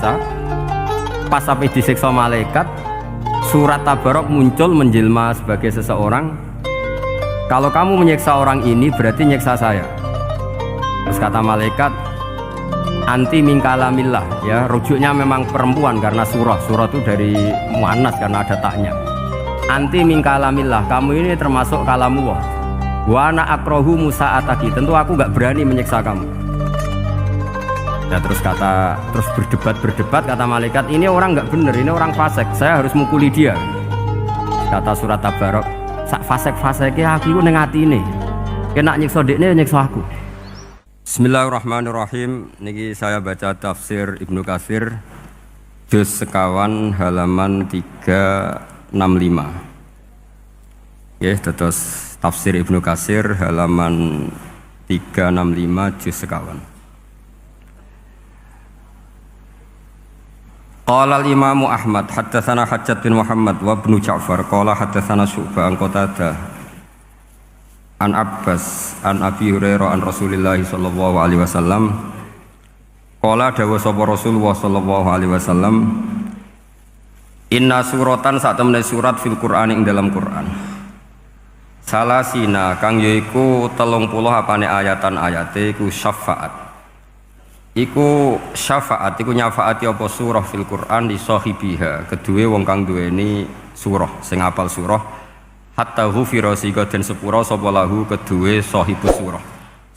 biasa. Pas sampai disiksa malaikat, surat Tabarok muncul menjelma sebagai seseorang. Kalau kamu menyiksa orang ini berarti nyiksa saya. Terus kata malaikat, anti min kalamillah, ya rujuknya memang perempuan karena surah itu dari muannas karena ada taknya. Anti min kalamillah, kamu ini termasuk kalamullah. Wa ana akrahu musa'ataki, tentu aku gak berani menyiksa kamu. Ya terus berdebat kata malaikat, ini orang nggak bener, ini orang fasik, saya harus mukuli dia. Kata surat Tabarok, sak fasik-fasiknya aku ning atine. Kena nyiksa dekne nyiksa aku. Bismillahirrahmanirrahim. Niki saya baca tafsir Ibnu Katsir juz sekawan halaman 365. Ya, terus tafsir Ibnu Katsir halaman 365 juz sekawan. Qala al-Imam Ahmad haddatsana Hajjat bin Muhammad wa Ibnu Ja'far qala haddatsana Syu'bah an Qatadah an Abbas an Abi Hurairah an Rasulillah sallallahu alaihi wasallam qala dawa sapa Rasulullah sallallahu alaihi wasallam inna suratan sak temene surat fil Qur'an ing dalam Qur'an salasina kang yaiku 30 apane ayatan ayate iku syafaat. Iku syafaat, iku nyafaati apa surah fil Qur'an li sahibiha, kedue wong kang duweni surah, sing apal surah, hatta ghufira sika den sepura sapa lahu kedue sahibus surah,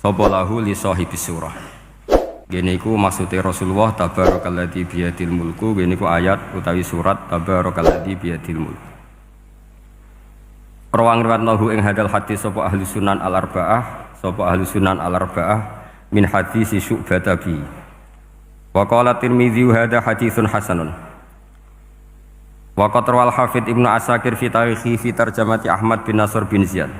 sapa lahu li sahibis surah. Gene iku maksude Rasulullah tabarakalladzi biyadil mulku, gene iku ayat utawi surat tabarakalladzi biyadil mulku. Rawang riwayat lahu ing hadal hadis sapa ahli sunan al-arba'ah min hadis Syu'bah tabi wa qala Tirmidzi hadza haditsun hasanun wa qatarwal Hafidz Ibnu Asakir fi tarikhi fi tarjamati Ahmad bin Nasr bin Ziyad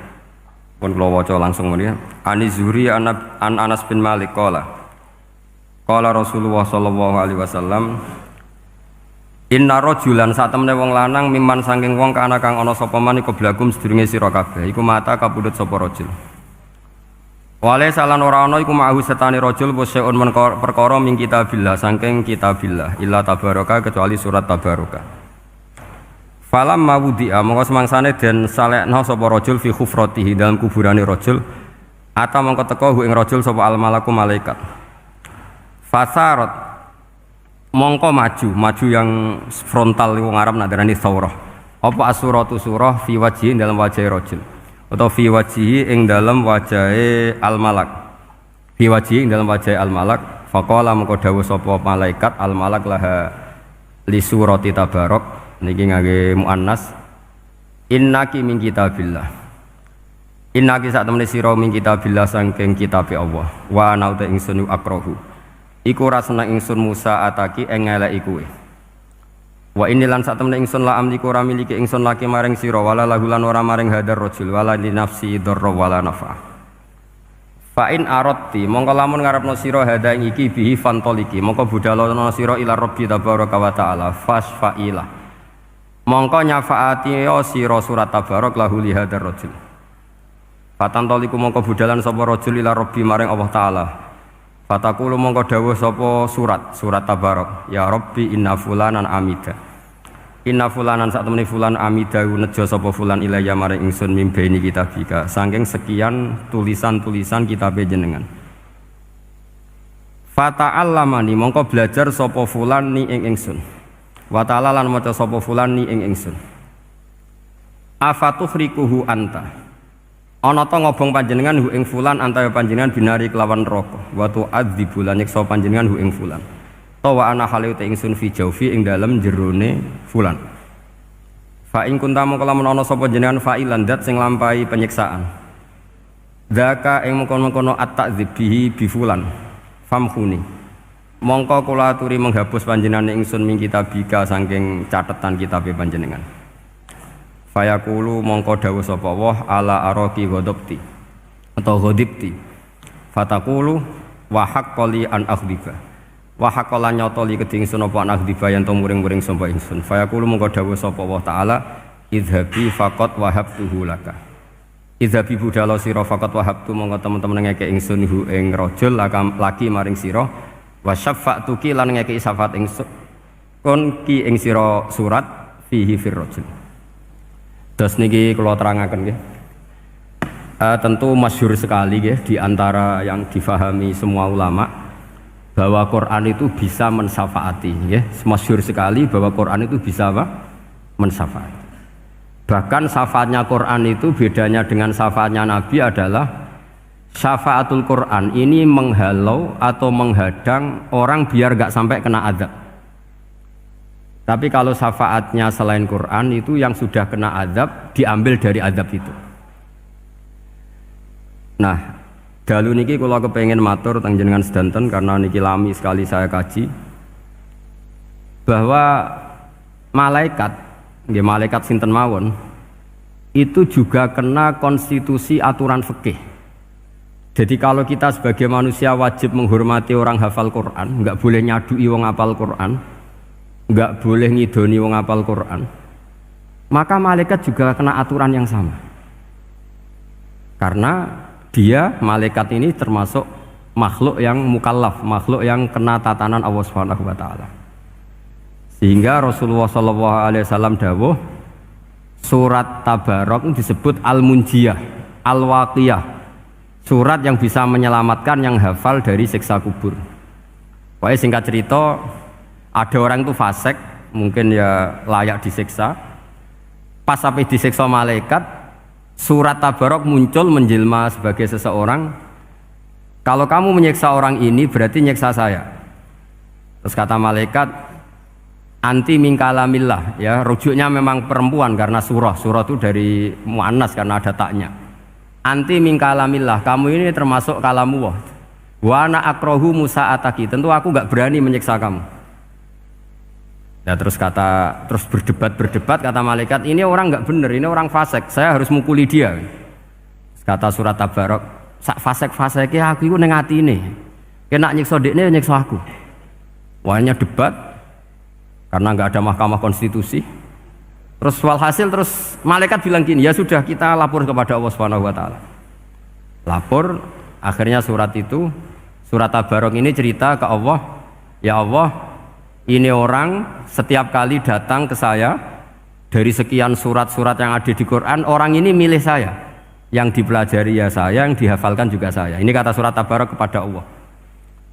pun kula waca langsung mriki Ani Zuhri an Anas bin Malik qala Rasulullah sallallahu alaihi wasallam inna rajulan satemene wong lanang miman saking wong kana kang ana sapa man iku blagum sedurunge sira kabeh iku mata kapundhut sapa rajul. Wale salan ora ana iku ma'hu setane rajul poseun perkara min kitabillah saking kitabillah illa tabaraka kecuali surat tabaraka. Falam mawdi'a mongko semangsane den salekna sapa rajul fi khufratihi dalam kuburane rajul ata mongko teka ing rajul sapa al malaku malaikat. Fasarat mongko maju yang frontal wong Arab nak darani saurah. Apa asuratu surah fi wajhi dalam wajah rajul. Atau fi wajhihi ing dalam wajahe al-malak. Fi wajhihi ing dalam wajahe al-malak, faqala mengko dawuh sapa malaikat al-malak laha li surati tabarok niki ngangge muannas. Innaki min kitabillah. Innaki sak temene sira min kitabillah saking kitabe Allah. Wa ana uta ingsun akrahu. Iku ora seneng ingsun Musa ataki ing ngeleki kowe. Wa inilan sak temene ingsun la amliku ora miliki ingsun laki maring sira wala lahulan ora maring hadar rajul wala li nafsi darra wala nafa. Fa in aradti mongko lamun ngarepno sira hada ing iki bihi fantoliki mongko budalono sira ila rabbi tabaraka wa taala fasfaila. Mongko nyafaati sira surat tabarak lahu li hadar rajul. Fatantoliku mongko budalan sapa rajul ila rabbi maring Allah taala. Fatakulu mongko dawuh sapa surat tabarak ya rabbi inna fulanan amida. Inna fulanan sak temene fulan amida nejo sapa fulan ilayya maring ingsun mimbaini kitabika saking sekian tulisan-tulisan kitabe jenengan. Fata'allamani mongko belajar sapa fulan ni ing ingsun. Wa ta'ala lan maca sapa fulan ni ing ingsun. Afatuhrikuhu anta. Ana ta ngobong panjenengan hu ing fulan antaya panjenengan binari kelawan neraka. Wa tu'adzibu lan nyiksa panjenengan hu ing fulan. Wa ana halu ta ingsun fi jaufi ing dalem jerone fulan. Fa ing kuntamu kalamun ana sapa jenengan fa'ilan dat sing lampahi penyiksaan. Dzaka ing mengkono-kono at-ta'dzib bihi bi fulan. Famkhuni. Mongko kula aturi menghapus panjenengan ingsun min kitabika saking catetan kitabe panjenengan. Fayaqulu mongko dawuh sapa Allah ala araqi ghadabti atau ghadibti. Fataqulu wa haqqali an akhdiba. Wa haqqala nyotoli keding ingsun apa anak dibayan to muring-muring sapa ingsun. Fayaqulu mongko dawuh sapa Allah taala idhabi faqat wahabtuhu laka. Idhabi budala sira faqat wahabtu mongko temen-temen ngeke ingsun hu ing rajul laki maring sira Wa syafa'tuki lan ngekei syafaat ingsun ki ing sira surat fihi firrajul. Terus niki kula terangaken nggih. Tentu masyhur sekali nggih di antara yang difahami semua ulama bahwa Quran itu bisa mensyafaati nggih. Masyhur sekali bahwa Quran itu bisa apa? Mensyafaati. Bahkan syafaatnya Quran itu bedanya dengan syafaatnya Nabi adalah syafaatul Quran ini menghalau atau menghadang orang biar gak sampai kena azab. Tapi kalau syafaatnya selain Quran itu yang sudah kena azab diambil dari azab itu. Nah, dalu niki kula kepengin matur teng jenengan sedanten karena niki lami sekali saya kaji bahwa malaikat, nggih malaikat sinten mawon itu juga kena konstitusi aturan fikih. Jadi kalau kita sebagai manusia wajib menghormati orang hafal Quran, nggak boleh nyadui wong hafal Quran, nggak boleh ngidoni wong hafal Quran, maka malaikat juga kena aturan yang sama. Karena dia, malaikat ini termasuk makhluk yang mukallaf, makhluk yang kena tatanan Allah Subhanahu wa taala. Sehingga Rasulullah SAW dawuh surat Tabarok disebut Al-Munjiyah, Al-Waqiyah. Surat yang bisa menyelamatkan yang hafal dari siksa kubur. Pokoknya singkat cerita, ada orang itu fasik, mungkin ya layak disiksa. Pas sampai disiksa malaikat, surat Tabarok muncul menjelma sebagai seseorang. Kalau kamu menyiksa orang ini berarti nyiksa saya. Terus kata malaikat, anti min kalamillah, ya rujuknya memang perempuan karena surah itu dari muannas karena ada taknya. Anti min kalamillah, kamu ini termasuk kalamu wah. Wa ana akrahu musa'ataki, tentu aku enggak berani menyiksa kamu. Ya terus berdebat kata malaikat, ini orang enggak benar, ini orang fasik, saya harus mukuli dia. Kata surat Tabarok, sak fasik-fasike aku iku ning atine. Kena nyiksa dekne nyiksa aku. Wahnya debat karena enggak ada mahkamah konstitusi. Terus walhasil terus malaikat bilang gini, ya sudah kita lapor kepada Allah Subhanahu wa taala. Lapor, akhirnya surat Tabarok ini cerita ke Allah, ya Allah, ini orang setiap kali datang ke saya dari sekian surat-surat yang ada di Quran, orang ini milih saya. Yang dipelajari ya saya, yang dihafalkan juga saya. Ini kata surat Tabarok kepada Allah.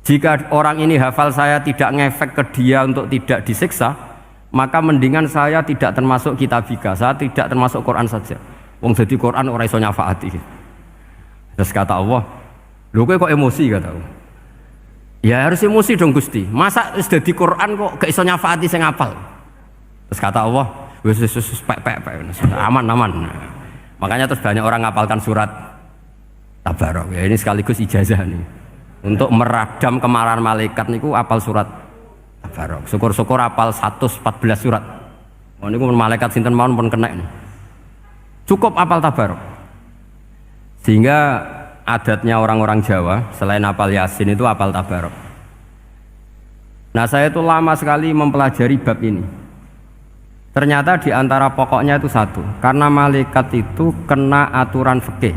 Jika orang ini hafal saya tidak ngefek ke dia untuk tidak disiksa, maka mendingan saya tidak termasuk kitabika, saya tidak termasuk Quran saja. Wong jadi Quran ora iso nyafaati. Terus kata Allah, lho kowe kok emosi kata Allah. Ya harus emosi dong Gusti. Masa wis dadi Quran kok gak iso nyafaati sing apal. Terus kata Allah, wis pek aman. Makanya terus banyak orang ngapalkan surat Tabarok. Ya ini sekaligus ijazah nih. Untuk meradam kemarahan malaikat niku apal surat Tabarok. Syukur-syukur apal 114 surat. Oh niku malaikat sinten mawon pun kena. Cukup apal Tabarok. Sehingga adatnya orang-orang Jawa selain apal Yasin itu apal Tabarok. Nah, saya itu lama sekali mempelajari bab ini. Ternyata di antara pokoknya itu satu, karena malaikat itu kena aturan fikih.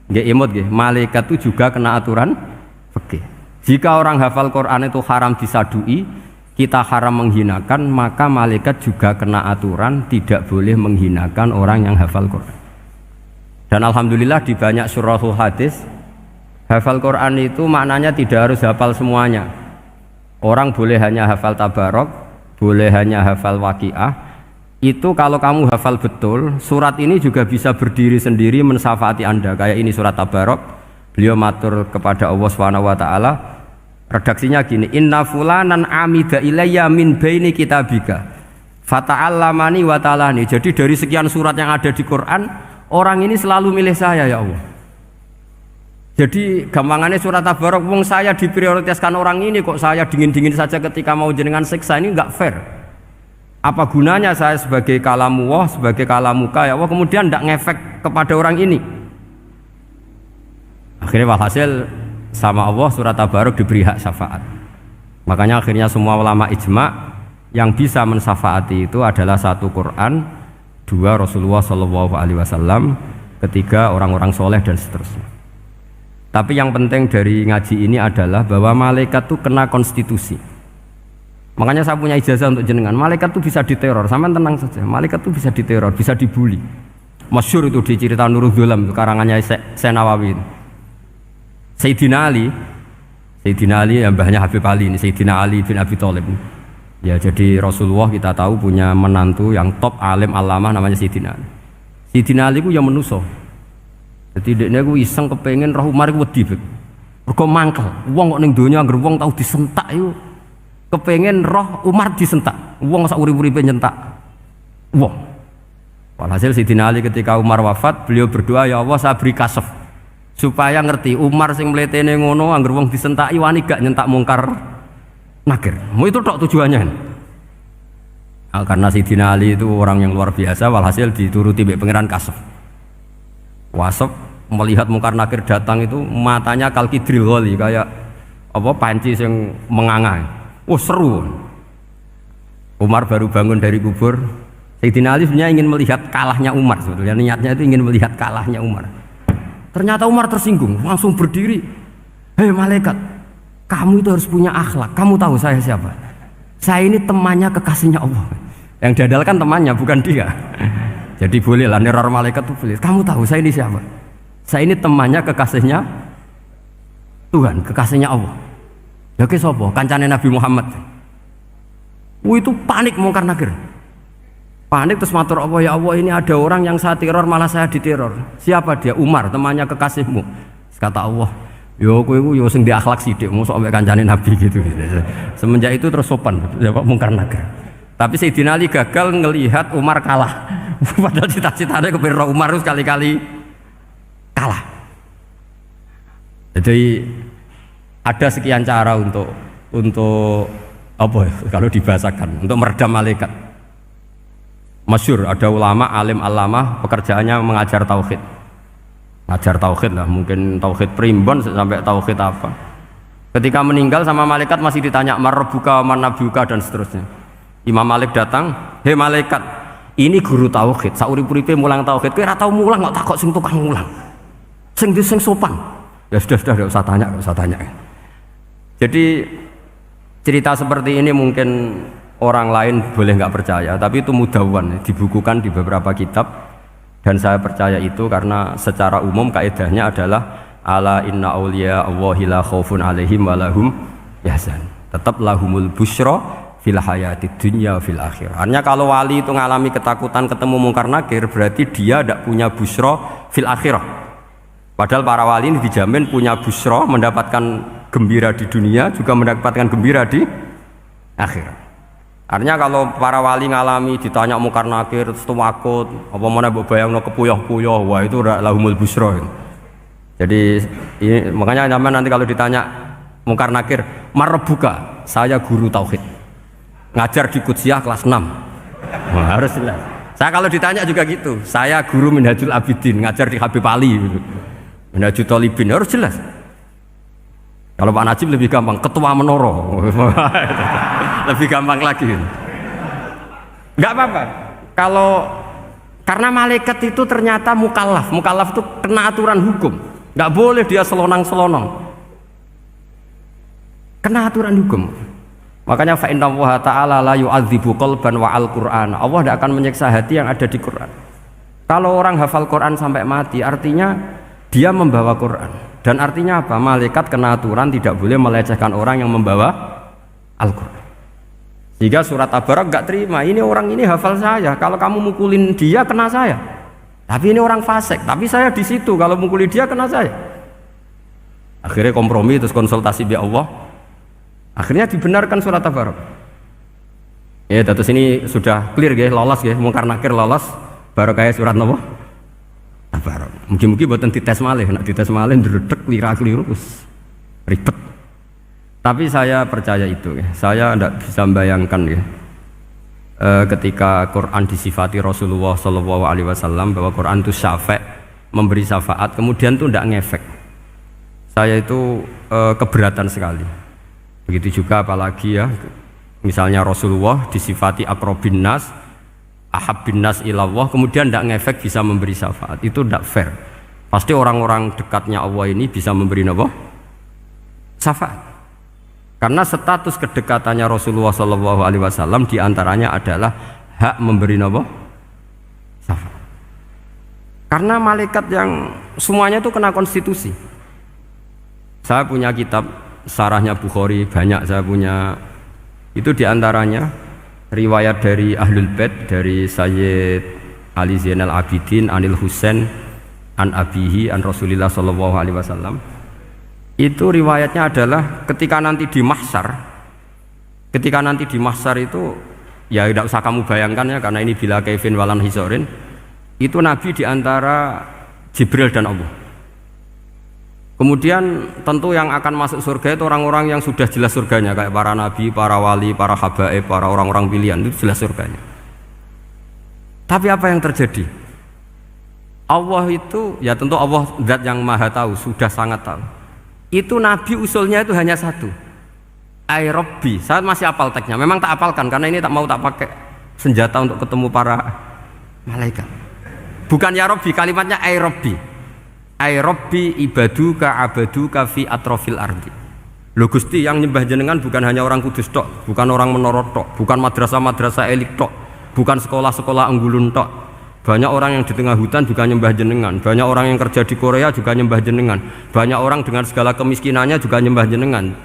Nggih imut nggih, malaikat itu juga kena aturan fikih. Jika orang hafal Quran itu haram disadui, kita haram menghinakan, maka malaikat juga kena aturan tidak boleh menghinakan orang yang hafal Quran. Dan alhamdulillah di banyak surahul hadis hafal Quran itu maknanya tidak harus hafal semuanya. Orang boleh hanya hafal Tabarok, boleh hanya hafal Waqiah. Itu kalau kamu hafal betul, surat ini juga bisa berdiri sendiri mensyafaati Anda. Kayak ini surat Tabarok, beliau matur kepada Allah Subhanahu wa taala. Redaksinya gini, inna fulanan amida ilayya min baini kitabika fata'allamani wa ta'alani. Jadi dari sekian surat yang ada di Quran, orang ini selalu milih saya ya Allah. Jadi gampangannya surat Tabarok, wong saya diprioritaskan orang ini kok saya dingin-dingin saja ketika mau jenengan siksa, ini enggak fair. Apa gunanya saya sebagai kalamullah, sebagai kalamuka ya Allah, kemudian enggak ngefek kepada orang ini. Akhirnya walhasil sama Allah surat Tabarok diberi hak syafaat. Makanya akhirnya semua ulama ijma yang bisa mensyafaati itu adalah satu Quran, dua Rasulullah SAW, ketiga orang-orang soleh dan seterusnya. Tapi yang penting dari ngaji ini adalah bahwa malaikat itu kena konstitusi. Makanya saya punya ijazah untuk jenengan. Malaikat itu bisa diteror, sampean tenang saja. Malaikat itu bisa diteror, bisa dibully. Masyhur itu di cerita Nurul Dhulam itu karangannya Senawawi. Sayyidina Ali yang mbahnya Habib Ali ini, Sayyidina Ali bin Abi Thalib. Ya, jadi Rasulullah kita tahu punya menantu yang top alim alamah namanya Sayyidina Ali. Sayyidina Ali ku yang menuso. Jadi dekne ku iseng kepengen roh Umar ku wedi. Mergo mangkel. Wong kok ning donya anggere wong tau disentak iku kepengen roh Umar disentak. Wong sak urip-uripe nyentak wong. Walhasil Sayyidina Ali ketika Umar wafat, beliau berdoa, ya Allah saya beri kasaf supaya ngerti Umar sing mletene ngono anggere wong disentaki wani gak nyentak mungkar nakir. Mau itu tok tujuannya. Nah, karena Sayyidina Ali itu orang yang luar biasa, walhasil dituruti mbek pangeran kasaf. Wasaf melihat mungkar nakir datang itu matanya kalkidril ghali kayak apa panci yang menganga. Oh seru. Umar baru bangun dari kubur. Sayyidina Ali sebenarnya ingin melihat kalahnya Umar sebetulnya, niatnya itu ingin melihat kalahnya Umar. Ternyata Umar tersinggung, langsung berdiri. Hei malaikat, kamu itu harus punya akhlak. Kamu tahu saya siapa? Saya ini temannya kekasihnya Allah. Yang diandalkan temannya bukan dia. Jadi bolehlah neror malaikat itu boleh. Kamu tahu saya ini siapa? Saya ini temannya kekasihnya Tuhan, kekasihnya Allah. Ya ke sapa? Kancane Nabi Muhammad. Itu panik mungkar nakir. Panik terus matur Allah, ya Allah ini ada orang yang saya teror malah saya diteror. Siapa dia? Umar, temannya kekasihmu. Kata Allah, yo kowe iku yo sing di akhlak sithik mosok ambek kancane Nabi gitu. Semenjak itu terus sopan jawab mungkar nakir. Tapi Sayyidina Ali gagal ngelihat Umar kalah. Padahal cita-citanya kepengen Umar sekali-kali kalah. Jadi ada sekian cara untuk apa ya, kalau dibahasakan untuk meredam malaikat. Masyhur ada ulama alim alamah pekerjaannya mengajar tauhid. Ngajar tauhid lah, mungkin tauhid primbon sampai tauhid apa. Ketika meninggal sama malaikat masih ditanya marbuka manabiuka dan seterusnya. Imam Malik datang, "Hei malaikat, ini guru tauhid, saurip-uripe mulang tauhid. Kowe ora tau mulang kok takok sing tukang mulang. Sing sopan." Ya sudah enggak usah tanya. Jadi cerita seperti ini mungkin orang lain boleh nggak percaya, tapi itu mudawwan, dibukukan di beberapa kitab, dan saya percaya itu karena secara umum kaidahnya adalah ala inna auliya Allahi la khaufun alaihim wa lahum yahzan. Tetap lahumul busyra fil hayati dunya fil akhirah. Artinya kalau wali itu ngalami ketakutan ketemu mungkar nakir, berarti dia tidak punya busyra fil akhirah. Padahal para wali ini dijamin punya busyra, mendapatkan gembira di dunia, juga mendapatkan gembira di akhirat. Artinya kalau para wali ngalami ditanya mungkar nakir terus takut, apa mana mbok bayangno kepuyah-puyah, wah itu lahumul busyra. Jadi ini, makanya nanti kalau ditanya mungkar nakir, marbuka, saya guru tauhid. Ngajar di Qudsiyah kelas 6. Wah, harus jelas. Saya kalau ditanya juga gitu, saya guru Minhajul Abidin, ngajar di Habib Ali. Minhajul Thalibin, harus jelas. Kalau Pak Najib lebih gampang, ketua menoro. Lebih gampang lagi. Enggak apa-apa. Kalau karena malaikat itu ternyata mukallaf. Mukallaf itu kena aturan hukum. Enggak boleh dia selonang-selonong. Kena aturan hukum. Makanya fa inna Allah ta'ala la yu'adzibu qalban wa al-Qur'an. Allah tidak akan menyiksa hati yang ada di Quran. Kalau orang hafal Quran sampai mati, artinya dia membawa Quran. Dan artinya apa? Malaikat kena aturan tidak boleh melecehkan orang yang membawa Al-Quran. Sehingga surat Tabarak enggak terima. Ini orang ini hafal saya. Kalau kamu mukulin dia kena saya. Tapi ini orang fasik. Tapi saya di situ. Kalau mukuli dia kena saya. Akhirnya kompromi terus konsultasi bi Allah. Akhirnya dibenarkan surat Tabarak. Ya, terus ini sudah clear ya, lolos ya, mungkar nakir lolos. Baru kayak surat napa? Tabarak. Mungkin-mungkin buatan dites malih, nak dites malih ndredeg keliru ribet. Tapi saya percaya itu ya. Saya tidak bisa membayangkan ya. Ketika Quran disifati Rasulullah SAW bahwa Quran itu syafa', memberi syafaat, kemudian itu tidak ngefek. Saya itu keberatan sekali. Begitu juga apalagi ya, misalnya Rasulullah disifati aqrabin nas, ahabbin nas ilallah, kemudian tidak ngefek bisa memberi syafaat, itu tidak fair. Pasti orang-orang dekatnya Allah ini bisa memberi apa? Syafaat. Karena status kedekatannya Rasulullah SAW diantaranya adalah hak memberi apa? Syafaat. Karena malaikat yang semuanya itu kena konstitusi. Saya punya kitab syarahnya Bukhari banyak, saya punya itu diantaranya riwayat dari Ahlul Bait, dari Sayyid Ali Zainal Abidin Anil Husain an abihi an Rasulillah sallallahu alaihi wasallam. Itu riwayatnya adalah ketika nanti di mahsyar itu ya tidak usah kamu bayangkan ya, karena ini bila kaifin walan hisorin, itu Nabi diantara Jibril dan Allah. Kemudian tentu yang akan masuk surga itu orang-orang yang sudah jelas surganya, kayak para nabi, para wali, para habaib, para orang-orang pilihan, itu jelas surganya. Tapi apa yang terjadi? Allah itu, ya tentu Allah zat yang maha tahu, sudah sangat tahu. Itu Nabi usulnya itu hanya satu, Ai Rabbi. Saya masih hafal teksnya, memang tak hafalkan karena ini tak mau tak pakai senjata untuk ketemu para malaikat. Bukan ya Rabbi, kalimatnya Ai Rabbi. Ai Rabbi ibaduka abaduka fi atrofil ardi. Lho Gusti, yang nyembah jenengan bukan hanya orang Kudus tok, bukan orang Menara tok, bukan madrasah-madrasah elit tok, bukan sekolah-sekolah Anggulun tok. Banyak orang yang di tengah hutan juga nyembah jenengan, banyak orang yang kerja di Korea juga nyembah jenengan, banyak orang dengan segala kemiskinannya juga nyembah jenengan.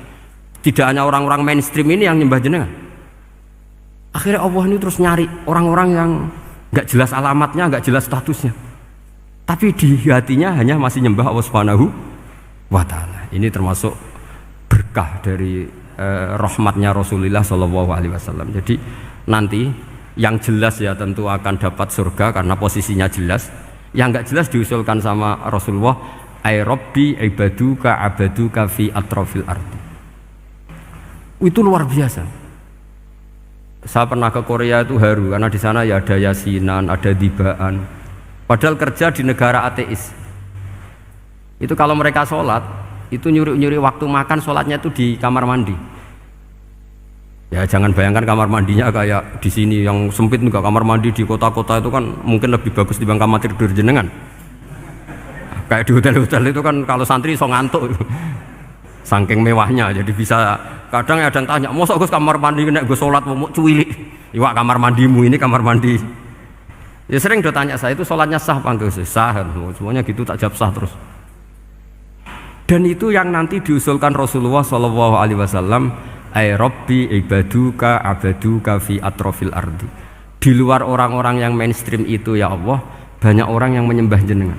Tidak hanya orang-orang mainstream ini yang nyembah jenengan. Akhirnya Allah ini terus nyari orang-orang yang nggak jelas alamatnya, nggak jelas statusnya, tapi di hatinya hanya masih nyembah Allah Subhanahu wa Ta'ala. Ini termasuk berkah dari rahmatnya Rasulullah Sallallahu Alaihi Wasallam. Jadi nanti yang jelas ya tentu akan dapat surga karena posisinya jelas. Yang nggak jelas diusulkan sama Rasulullah, Ai Rabbi ibaduka abaduka fi atrofil ardi. Itu luar biasa. Saya pernah ke Korea itu haru karena di sana ya ada yasinan, ada dibaan. Padahal kerja di negara ateis. Itu kalau mereka sholat, itu nyuri-nyuri waktu makan, sholatnya itu di kamar mandi. Ya jangan bayangkan kamar mandinya kayak di sini yang sempit juga. Kamar mandi di kota-kota itu kan mungkin lebih bagus dibanding kamar tidur jenengan. Kayak di hotel-hotel itu kan kalau santri so ngantuk. Saking mewahnya, jadi bisa kadang ada yang tanya, mosok Gus kamar mandi nek gue sholat mau cuwilik. Iwak kamar mandimu ini kamar mandi. Ya sering tanya saya itu sholatnya sah apa enggak? Sah, semuanya gitu tak jawab sah terus. Dan itu yang nanti diusulkan Rasulullah Shallallahu Alaihi Wasallam, Ai Rabbi ibaduka abaduka fi atrofil ardi. Di luar orang-orang yang mainstream itu ya Allah, banyak orang yang menyembah jenengan.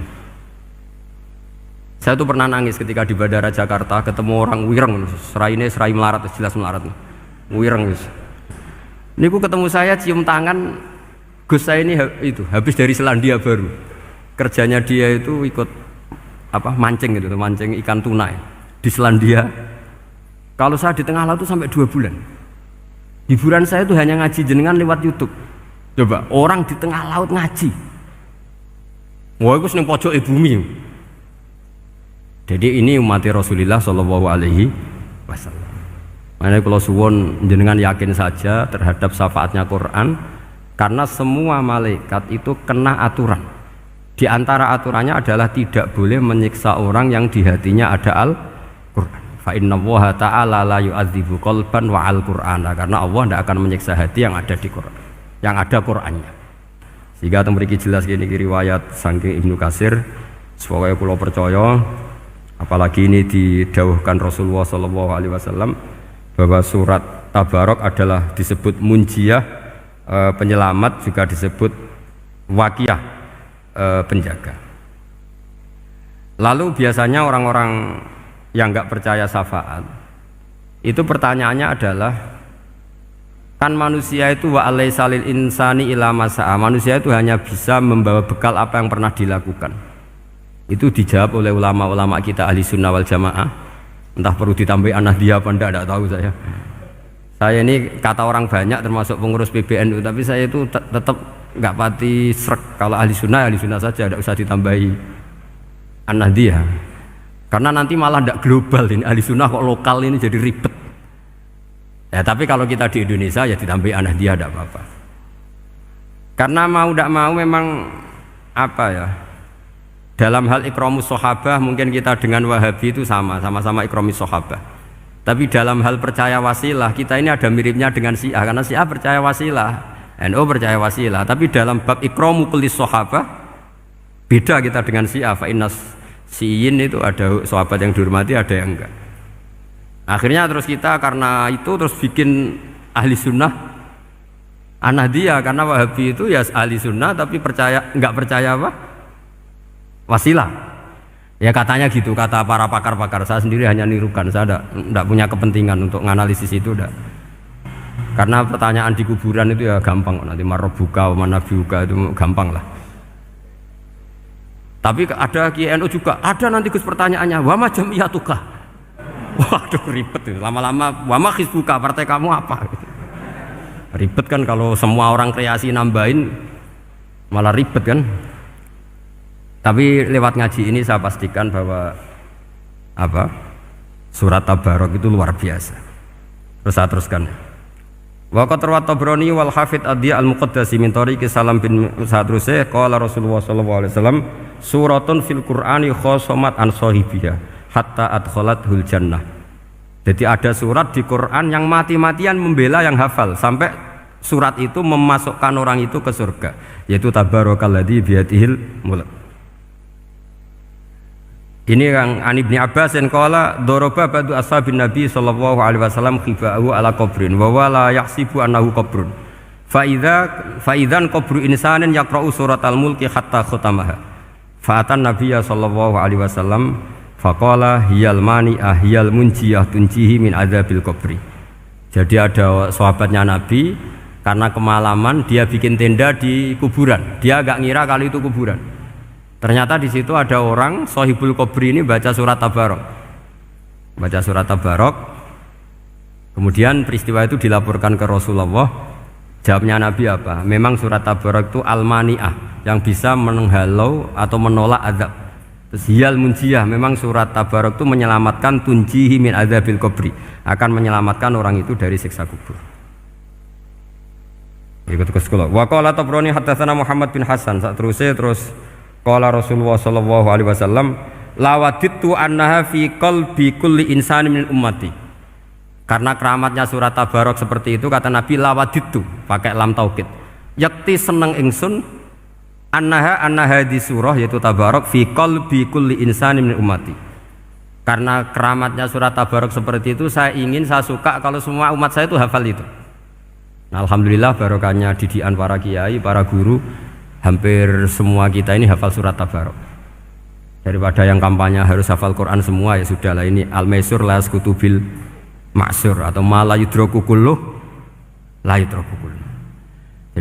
Saya tuh pernah nangis ketika di Bandara Jakarta ketemu orang wireng, serai melarat, jelas melarat, wireng wis. Ini ku ketemu saya cium tangan. Gus saya ini itu habis dari Selandia Baru, kerjanya dia itu ikut mancing gitu, mancing ikan tuna di Selandia. Kalau saya di tengah laut itu sampai 2 bulan. Hiburan saya itu hanya ngaji jenengan lewat YouTube. Coba orang di tengah laut ngaji. Wah itu seneng pojok bumi. Jadi ini umat Rasulullah Shallallahu Alaihi Wasallam. Makanya kalau suwon jenengan yakin saja terhadap syafaatnya Quran. Karena semua malaikat itu kena aturan. Di antara aturannya adalah tidak boleh menyiksa orang yang di hatinya ada Al-Quran. Fa innallaha ta'ala la yu'adzibu qalban wa al-Qur'ana. Karena Allah tidak akan menyiksa hati yang ada di Quran, yang ada Qurannya. Sehingga memiliki jelas gini riwayat saking Ibnu Katsir. Supaya kula percaya, apalagi ini didawuhkan Rasulullah SAW bahwa surat Tabarok adalah disebut munjiyah, penyelamat, juga disebut wakiyah, penjaga. Lalu biasanya orang-orang yang nggak percaya syafaat itu pertanyaannya adalah, kan manusia itu wa alaisa lil insani ila masa'a, manusia itu hanya bisa membawa bekal apa yang pernah dilakukan. Itu dijawab oleh ulama-ulama kita ahli sunnah wal jamaah. Entah perlu ditambah anahdia apa enggak tahu saya. Saya ini kata orang banyak termasuk pengurus PBNU, tapi saya itu tetap nggak pati srek. Kalau ahli sunnah saja, tidak usah ditambahi an-nahdiyah. Karena nanti malah tidak global ini, ahli sunnah kok lokal ini jadi ribet. Ya tapi kalau kita di Indonesia ya ditambahi an-nahdiyah tidak apa-apa. Karena mau tidak mau memang Dalam hal ikramus sahabah mungkin kita dengan Wahabi itu sama-sama ikramus sahabah. Tapi dalam hal percaya wasilah kita ini ada miripnya dengan Syiah, karena Syiah percaya wasilah, NU percaya wasilah. Tapi dalam bab ikramu kulli sahabah beda kita dengan Syiah. Fa innas Syiin itu ada sahabat yang dihormati, ada yang enggak. Akhirnya terus kita karena itu terus bikin ahli sunnah Ahmadiyah, karena Wahabi itu ya ahli sunnah tapi enggak percaya apa? Wasilah. Ya katanya gitu, kata para pakar-pakar. Saya sendiri hanya nirukan, saya enggak punya kepentingan untuk menganalisis itu enggak. Karena pertanyaan di kuburan itu ya gampang, nanti marobuka, manabiuka itu gampang lah. Tapi ada KNU juga, ada nanti Gus pertanyaannya, wama jamiyatuka. Waduh ribet itu, lama-lama wama hizbuka, partai kamu apa? Ribet kan kalau semua orang kreasi nambahin, malah ribet kan. Tapi lewat ngaji ini saya pastikan bahwa surat Tabarok itu luar biasa. Terus saya teruskan. Wa qad rawat Tabrani wal Hafidz Ad-Diya al-Muqaddasi min tariqi Salam bin Sa'drusih qala Rasulullah sallallahu alaihi wasallam suratun fil Qur'ani khosomat an sahibiha hatta adkhalathul jannah. Jadi ada surat di Quran yang mati-matian membela yang hafal sampai surat itu memasukkan orang itu ke surga, yaitu tabarakalladzi biyadihil mulk. Ini yang An Ibni Abbas yang qala daraba ba'du ashabin Nabi sallallahu alaihi wasallam khiba'ahu ala qabrin wa wala yahsibu annahu qabrun fa idzan qabru insanin yaqra'u suratal mulki hatta khatamaha fa atan nabiyya sallallahu alaihi wasallam faqala hiyal mani'ah hiyal munjiyah tunjihi min adzabil qabri. Jadi ada sahabatnya Nabi karena kemalaman dia bikin tenda di kuburan, dia agak ngira kalau itu kuburan. Ternyata di situ ada orang Sohibul Qabri ini baca surat Tabarok. Baca surat Tabarok. Kemudian peristiwa itu dilaporkan ke Rasulullah. Jawabnya Nabi apa? Memang surat Tabarok itu al-mani'ah, yang bisa menghalau atau menolak azab. Terus hiyal munjiyah, memang surat Tabarok itu menyelamatkan tunjihi min adzabil qabri, akan menyelamatkan orang itu dari siksa kubur. Ikut ke sekolah. Wa qala Tabrani haddatsana Muhammad bin Hasan. Terus qala Rasulullah sallallahu alaihi wasallam lawadittu annaha fi qalbi kulli insani min ummati. Karena keramatnya surat Tabarok seperti itu, kata Nabi lawadittu pakai lam taukid. Yakti seneng ingsun annaha di surah yaitu Tabarok fi qalbi kulli insani min ummati. Karena keramatnya surat Tabarok seperti itu, saya suka kalau semua umat saya itu hafal itu. Nah, alhamdulillah barokahnya didikan para kiai, para guru, hampir semua kita ini hafal surat Tabarok. Daripada yang kampanye harus hafal Quran semua, ya sudahlah, ini al-maisur la yasqutubil ma'sur atau ma la yudraku kulluh la yudraku kulluh.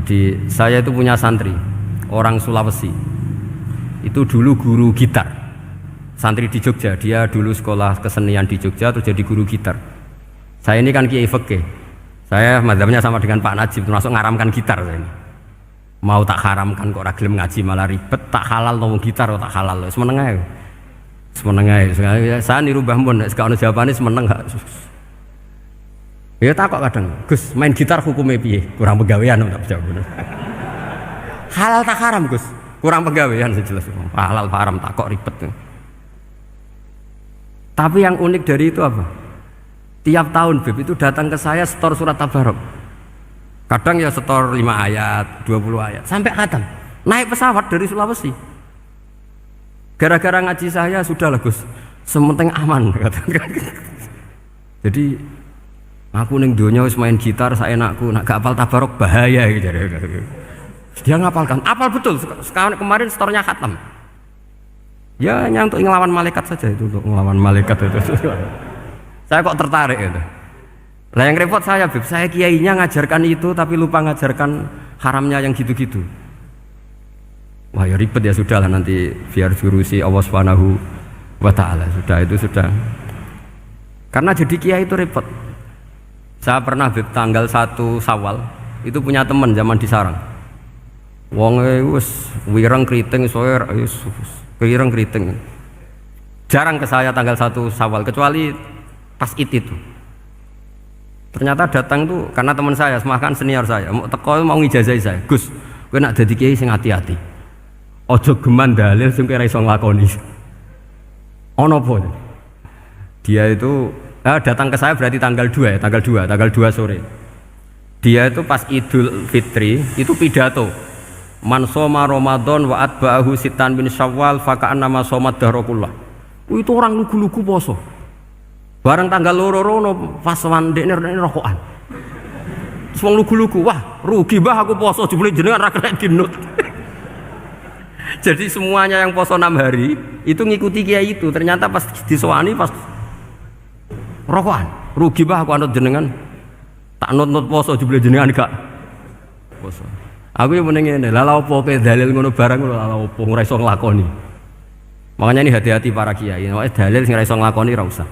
Jadi saya itu punya santri orang Sulawesi. Itu dulu guru gitar. Santri di Jogja, dia dulu sekolah kesenian di Jogja terus jadi guru gitar. Saya ini kan kiai fikih. Saya mazhabnya sama dengan Pak Najib, termasuk ngaramkan gitar saya ini. Mau tak haramkan kok ora gelem ngaji malah ribet, tak halal ngomong gitar kok tak halal. Semeneng ae. Saya niru Mbah Mun, nek ono jawabane semeneng gak. Ya takok kadang, Gus, main gitar hukumnya piye? Kurang pegawean tak jawab. Halal tak haram, Gus? Kurang pegawean sejelas. Halal haram takok ribet. Tapi yang unik dari itu apa? Tiap tahun Beb itu datang ke saya setor surat Tabarok. Kadang ya setor 5 ayat, 20 ayat, sampai khatam. Naik pesawat dari Sulawesi. Gara-gara ngaji saya, sudahlah Gus, sementing aman. Jadi aku ning donya wis main gitar saenakku, nak gak apal Tabarok bahaya gitu. Dia ngapalkan, apal betul. Sekarang kemarin setornya khatam. Ya hanya untuk ngelawan malaikat saja itu, untuk ngelawan malaikat itu. Saya kok tertarik gitu. Lah yang repot saya, Beb, saya kiainya ngajarkan itu tapi lupa ngajarkan haramnya yang gitu-gitu. Wah ya ribet ya, sudahlah nanti biar diurusi Allah Subhanahu wa taala. Sudah itu sudah. Karena jadi kiai itu repot. Saya pernah Beb tanggal 1 Syawal itu punya teman zaman di Sarang. Wonge wis wireng kriting soe wis wireng kriting. Jarang ke saya tanggal 1 Syawal kecuali pas itu. Ternyata datang tuh karena teman saya, semakan senior saya, mau teko mau ngijazahi saya. Gus, kowe nak dadi kiai sing hati-hati. Ojo geman dalil sing ora iso nglakoni. Ono apa? Dia itu datang ke saya berarti tanggal 2 ya, tanggal 2 sore. Dia itu pas Idul Fitri itu pidato. Man shoma Ramadan wa atba'ahu sitan min Syawal fa ka'annama shomat dahrakullah. Itu orang lugu-lugu poso. Bareng tanggal loro-loro pas wandekne rokokan. Wong lugu-lugu, wah rugi mbah aku poso jebule jenengan ra kena dinut. Jadi semuanya yang poso 6 hari itu ngikuti kiai itu. Ternyata pas disowani pas rokokan, rugi mbah aku anut jenengan. Tak nut-nut poso jebule jenengan gak poso. Aku yang meneng ngene, lha opo kowe dalil ngono barang ngono lha opo ora iso nglakoni. Makanya ini hati-hati para kiai, nek dalil sing ora iso nglakoni ora usah.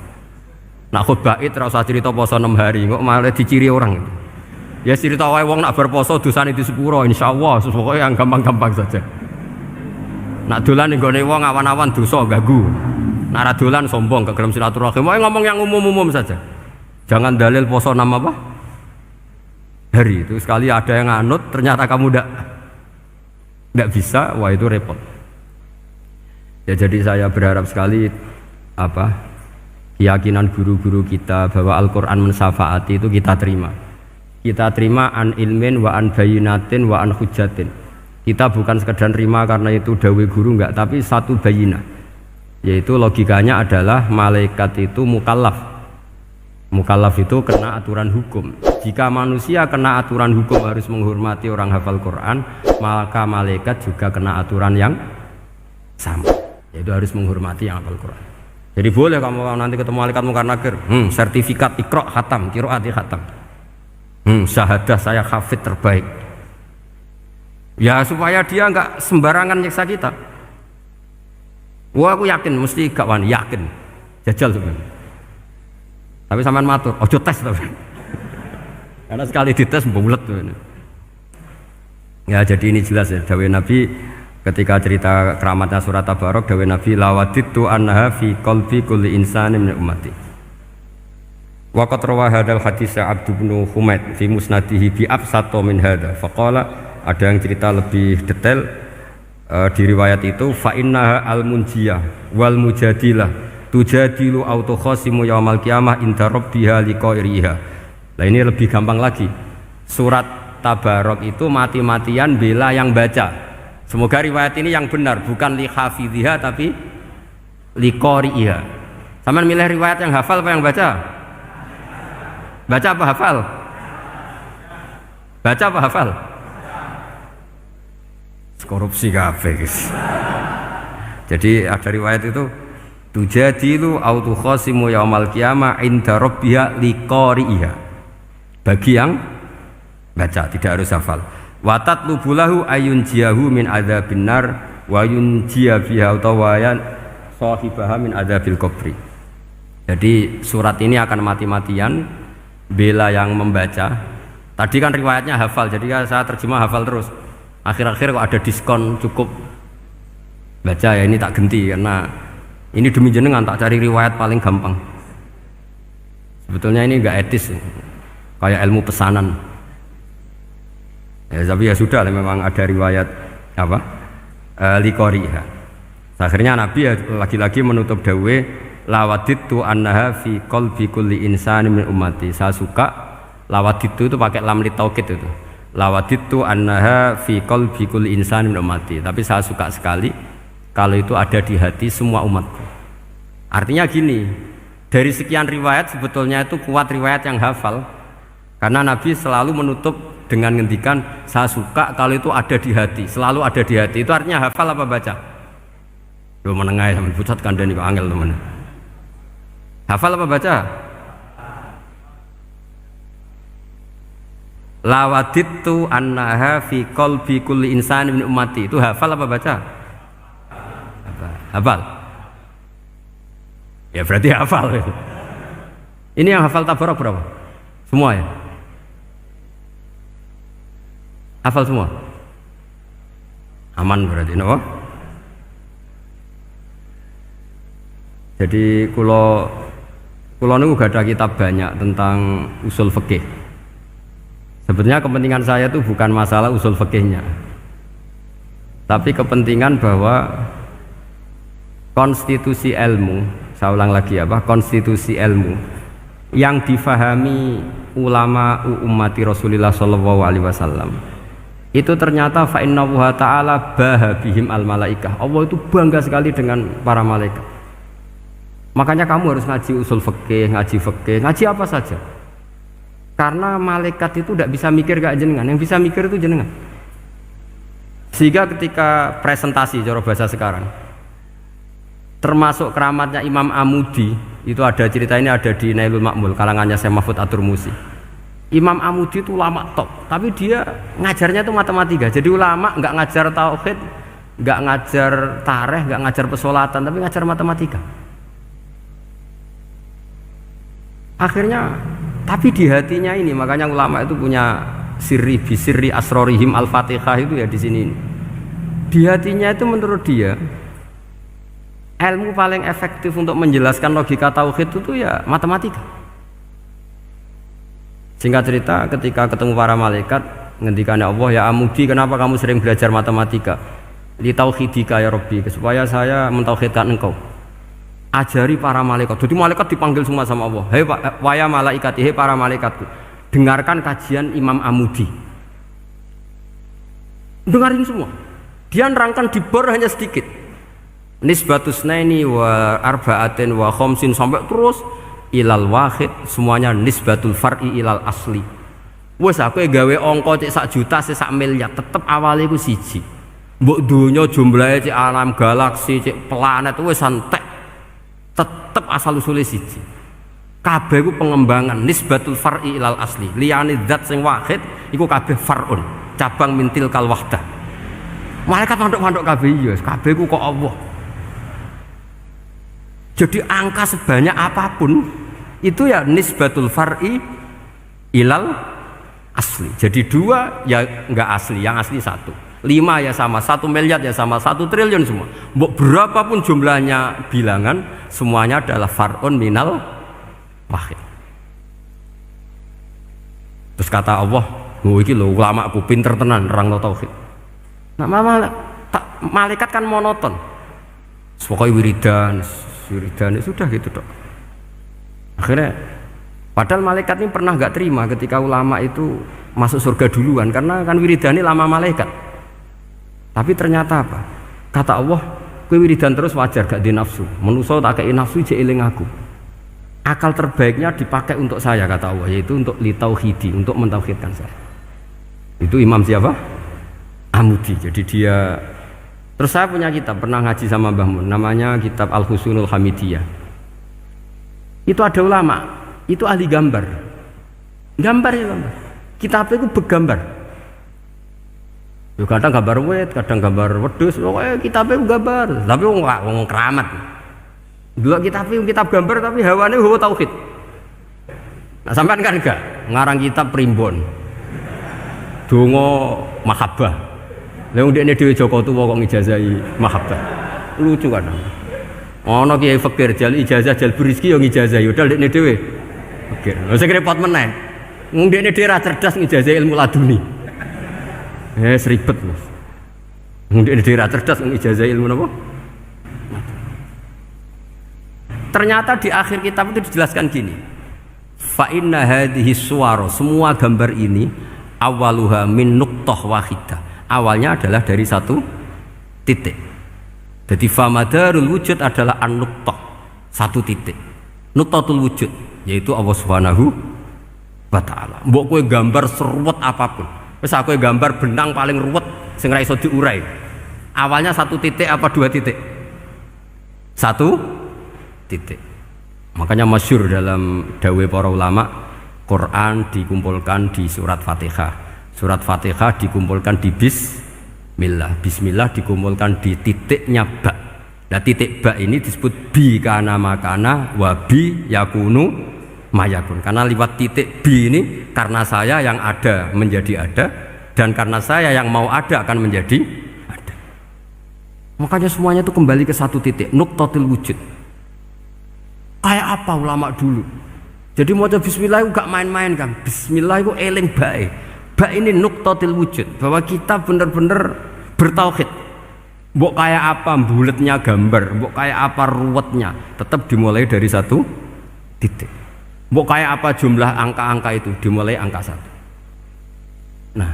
Nak khutbah id ora usah cerita poso 6 hari, kok malah diciri orang. Ya cerita wae wong nak berposo dosane di sepuro insyaallah, pokoke yang gampang-gampang saja. Nak dolan ning gone wong awan-awan dosa ganggu. Nak ra dolan sombong kegelem silaturahim. Wae ngomong yang umum-umum saja. Jangan dalil poso 6 apa? Hari itu sekali ada yang nganut ternyata kamu ndak bisa, wah itu repot. Ya jadi saya berharap sekali keyakinan guru-guru kita bahwa Al-Qur'an mensyafaati itu kita terima. Kita terima an ilmin wa an bayinatin wa an hujjatin. Kita bukan sekedar terima karena itu dawai guru enggak, tapi satu bayinah. Yaitu logikanya adalah malaikat itu mukallaf. Mukallaf itu kena aturan hukum. Jika manusia kena aturan hukum harus menghormati orang hafal Quran, maka malaikat juga kena aturan yang sama. Yaitu harus menghormati yang hafal Quran. Jadi boleh kamu nanti ketemu malaikat mungkar nakir, sertifikat Iqra khatam, qiraati khatam. Syahadah saya hafid terbaik. Ya supaya dia enggak sembarangan nyiksa kita. Wah aku yakin mesti gak wani, yakin. Jajal sebenarnya. Tapi sampean matur, ojo tes tapi. Karena sekali dites bulet tuh. Ya jadi ini jelas ya dawuh Nabi ketika cerita keramatnya surat Tabarok, dawuh Nabi lawaditu annaha fi qalbi kulli insanin min ummati. Waqat rawa hadal hadis Abdu bin Humaid fi musnadihi bi absato min hadza. Faqala ada yang cerita lebih detail di riwayat itu fa innaha al munjiyah wal mujadilah tujadilu auto khasimu yaumal qiyamah inda rabbiha liqairiha. Nah ini lebih gampang lagi. Surat Tabarok itu mati-matian bela yang baca. Semoga riwayat ini yang benar, bukan li hafidhiha tapi liqairiha. Sama milih riwayat yang hafal apa yang baca? Baca apa hafal? Baca apa hafal? Korupsi kabeh guys. Jadi ada riwayat itu tujadilu autu khasimu yaumal qiyamah inda rabbiha liqari'iha. Bagi yang baca tidak harus hafal. Wa tatlubulahu ayun jiyahu min adzabin nar wa yunjiya biha utawayan sahibaha min adzabil qabri. Jadi surat ini akan mati-matian bela yang membaca. Tadi kan riwayatnya hafal, jadi saya terjemah hafal terus. Akhir-akhir kok ada diskon cukup baca ya ini tak ganti karena ini demi jenengan tak cari riwayat paling gampang. Sebetulnya ini enggak etis, kayak ilmu pesanan. Ya, tapi ya sudah, memang ada riwayat apa? Liqariha. Akhirnya Nabi ya lagi-lagi menutup dawe lawaditu annaha fi qalbi kulli insani min ummati. Saya suka lawaditu itu pakai lam li taukid itu. Lawaditu annaha fi qalbi kulli insani min ummati. Tapi saya suka sekali kalau itu ada di hati semua umatku. Artinya gini, dari sekian riwayat sebetulnya itu kuat riwayat yang hafal. Karena Nabi selalu menutup dengan ngendikan saya suka kalau itu ada di hati, selalu ada di hati. Itu artinya hafal apa baca? Lo menengah sampai pucat kandani kok angel teman. Hafal apa baca? Lawaditu annaha fi qalbi kulli insani min ummati. Itu hafal apa baca? Hafal. Ya berarti hafal. Ini yang hafal Tabarok berapa? Semua ya? Hafal semua? Aman berarti, no? Jadi kulo niku gak ada kitab banyak tentang usul fikih. Sebetulnya kepentingan saya itu bukan masalah usul fikihnya, Tapi kepentingan bahwa konstitusi ilmu, saya ulang lagi konstitusi ilmu yang difahami ulama ummati Rasulullah sallallahu alaihi wasallam itu ternyata fa innahu ta'ala bahabihim al malaikah. Allah itu bangga sekali dengan para malaikat. Makanya kamu harus ngaji usul fikih, ngaji apa saja. Karena malaikat itu tidak bisa mikir kayak jenengan, yang bisa mikir itu jenengan. Sehingga ketika presentasi cara bahasa sekarang, termasuk keramatnya Imam Amudi, itu ada cerita ini ada di Nailul Ma'mul kalangannya Syekh Mahfud At-Turmusi. Imam Amudi itu ulama top, tapi dia ngajarnya itu matematika. Jadi ulama nggak ngajar tauhid, nggak ngajar tarikh, nggak ngajar pesolatan, tapi ngajar matematika. Akhirnya, tapi di hatinya ini, makanya ulama itu punya bisirri asrorihim al-fatihah itu ya di sini. Di hatinya itu menurut dia ilmu paling efektif untuk menjelaskan logika tauhid itu ya matematika. Singkat cerita, ketika ketemu para malaikat, ngendikannya Allah, ya Amudi, kenapa kamu sering belajar matematika? Li tauhidika ya Rabbi, supaya saya mentauhidkan engkau. Ajari para malaikat. Jadi malaikat dipanggil semua sama Allah. Hei waya malaikat, hei para malaikatku, dengarkan kajian Imam Amudi. Dengarin semua. Dia nerangkan di bor hanya sedikit. Nisbatus naini wa arba'atin wa khamsin sampai terus ilal wahid, semuanya nisbatul far'i ilal asli. Wes aku gawe angka cek 1 juta cek 1 miliar, tetep awalnya ku siji. Mbok donya jumlahe cek alam galaksi cek planet wes santek, tetep asal usule siji. Kabeh ku pengembangan nisbatul far'i ilal asli. Liyane zat sing wahid iku kabeh far'un, cabang mintil kal wahdah. Malaikat manduk-manduk kabeh ya, kabeh ku kok Allah. Jadi angka sebanyak apapun itu ya nisbatul far'i ilal asli. Jadi 2 ya enggak asli, yang asli 1. 5 ya sama, 1 miliar ya sama, 1 triliun semua. Berapapun jumlahnya bilangan, semuanya adalah far'un minal wahid. Terus kata Allah, "Oh iki lho ulama aku pinter tenan nerangno tauhid." Nah, malaikat kan monoton. Pokoknya wiridan sudah gitu dok. Akhirnya padahal malaikat ini pernah nggak terima ketika ulama itu masuk surga duluan, karena kan wiridan ini lama malaikat. Tapi ternyata apa? Kata Allah, kowe wiridan terus wajar gak di nafsu. Manusa tak kei nafsu jek eling aku. Akal terbaiknya dipakai untuk saya, kata Allah, yaitu untuk litauhidi, untuk mentauhidkan saya. Itu Imam siapa? Amudi. Jadi dia. Terus saya punya kitab, pernah ngaji sama Mbah Mun, namanya kitab Al-Husunul Hamidiyah. Itu ada ulama, itu ahli gambar. Gambar. Kitabnya itu bergambar. Ya, kadang gambar wet, kadang gambar wedhus, pokoknya kitabnya gambar. Tapi wong keramat. Dulu kitab gambar tapi hawane hawa tauhid. Nah, sampean kan enggak ngarang kitab primbon. Donga mahabbah. Lah ndekne dhewe Joko Tuwa kok ngijazahi mahabbah. Lucu kan. Ana kiai fakir jal ijazah jal rezeki yo ngijazahi udah ndekne dhewe. Fakir. Lha sing repot meneh. Wong ndekne dhewe ra cerdas ngijazahi ilmu laduni. Seribet Mas. Wong ndekne dhewe ra cerdas ngijazahi ilmu napa? Ternyata di akhir kitab itu dijelaskan gini. Fa inna hadhihi suwara, semua gambar ini awaluha min nuqtah wahidah. Awalnya adalah dari 1 titik. Jadi famadarul wujud adalah an-nuqtah, 1 titik. Nuqtatul wujud yaitu Allah Subhanahu wa taala. Mbok kowe gambar seruwet apapun. Wis aku gambar benang paling ruwet sing ra iso diurai. Awalnya 1 titik apa 2 titik? 1 titik. Makanya masyhur dalam dawuh para ulama, Quran dikumpulkan di surat Fatihah. Surat Fatihah dikumpulkan di bismillah. Bismillah dikumpulkan di titiknya ba. Nah, titik ba ini disebut bi kana makana wa bi yakunu mayakun. Karena lewat titik bi ini, karena saya yang ada menjadi ada, dan karena saya yang mau ada akan menjadi ada. Makanya semuanya itu kembali ke 1 titik, nuqtatul wujud. Kayak apa ulama dulu? Jadi mau bismillah itu gak main-main kan. Bismillah itu eling bae. Ba ini nuqtatil wujud, bahwa kita benar-benar bertauhid. Mbok kayak apa buletnya gambar, mbok kayak apa ruwetnya, tetap dimulai dari satu titik. Mbok kayak apa jumlah angka-angka itu, dimulai angka satu. Nah,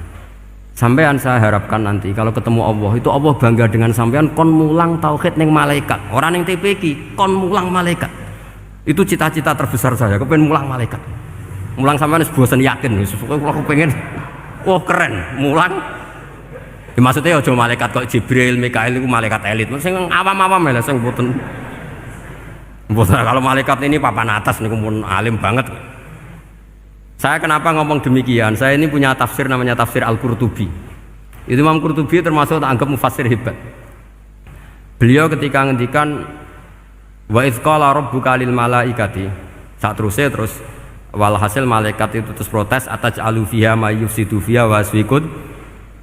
sampean saya harapkan nanti kalau ketemu Allah itu Allah bangga dengan sampean kon mulang tauhid ning malaikat, orang ning TPQ kon mulang malaikat. Itu cita-cita terbesar saya, kepengen mulang malaikat. Mulang sampean wis bosen yakin, wis aku pengen oh keren, mulang. Ya, maksudnya aja malaikat kok Jibril, Mikail itu malaikat elit. Sing awam-awam ya sing mboten. Kalau malaikat ini papan atas niku pun alim banget. Saya kenapa ngomong demikian? Saya ini punya tafsir namanya tafsir Al-Qurtubi. Itu Imam Qurtubi termasuk tak anggap mufassir hebat. Beliau ketika ngendikan wa idz qala rabbuka lil malaikati, terus walhasil malaikat itu terus protes ataj'alu fiha may yufsidu fiha wa yasfikud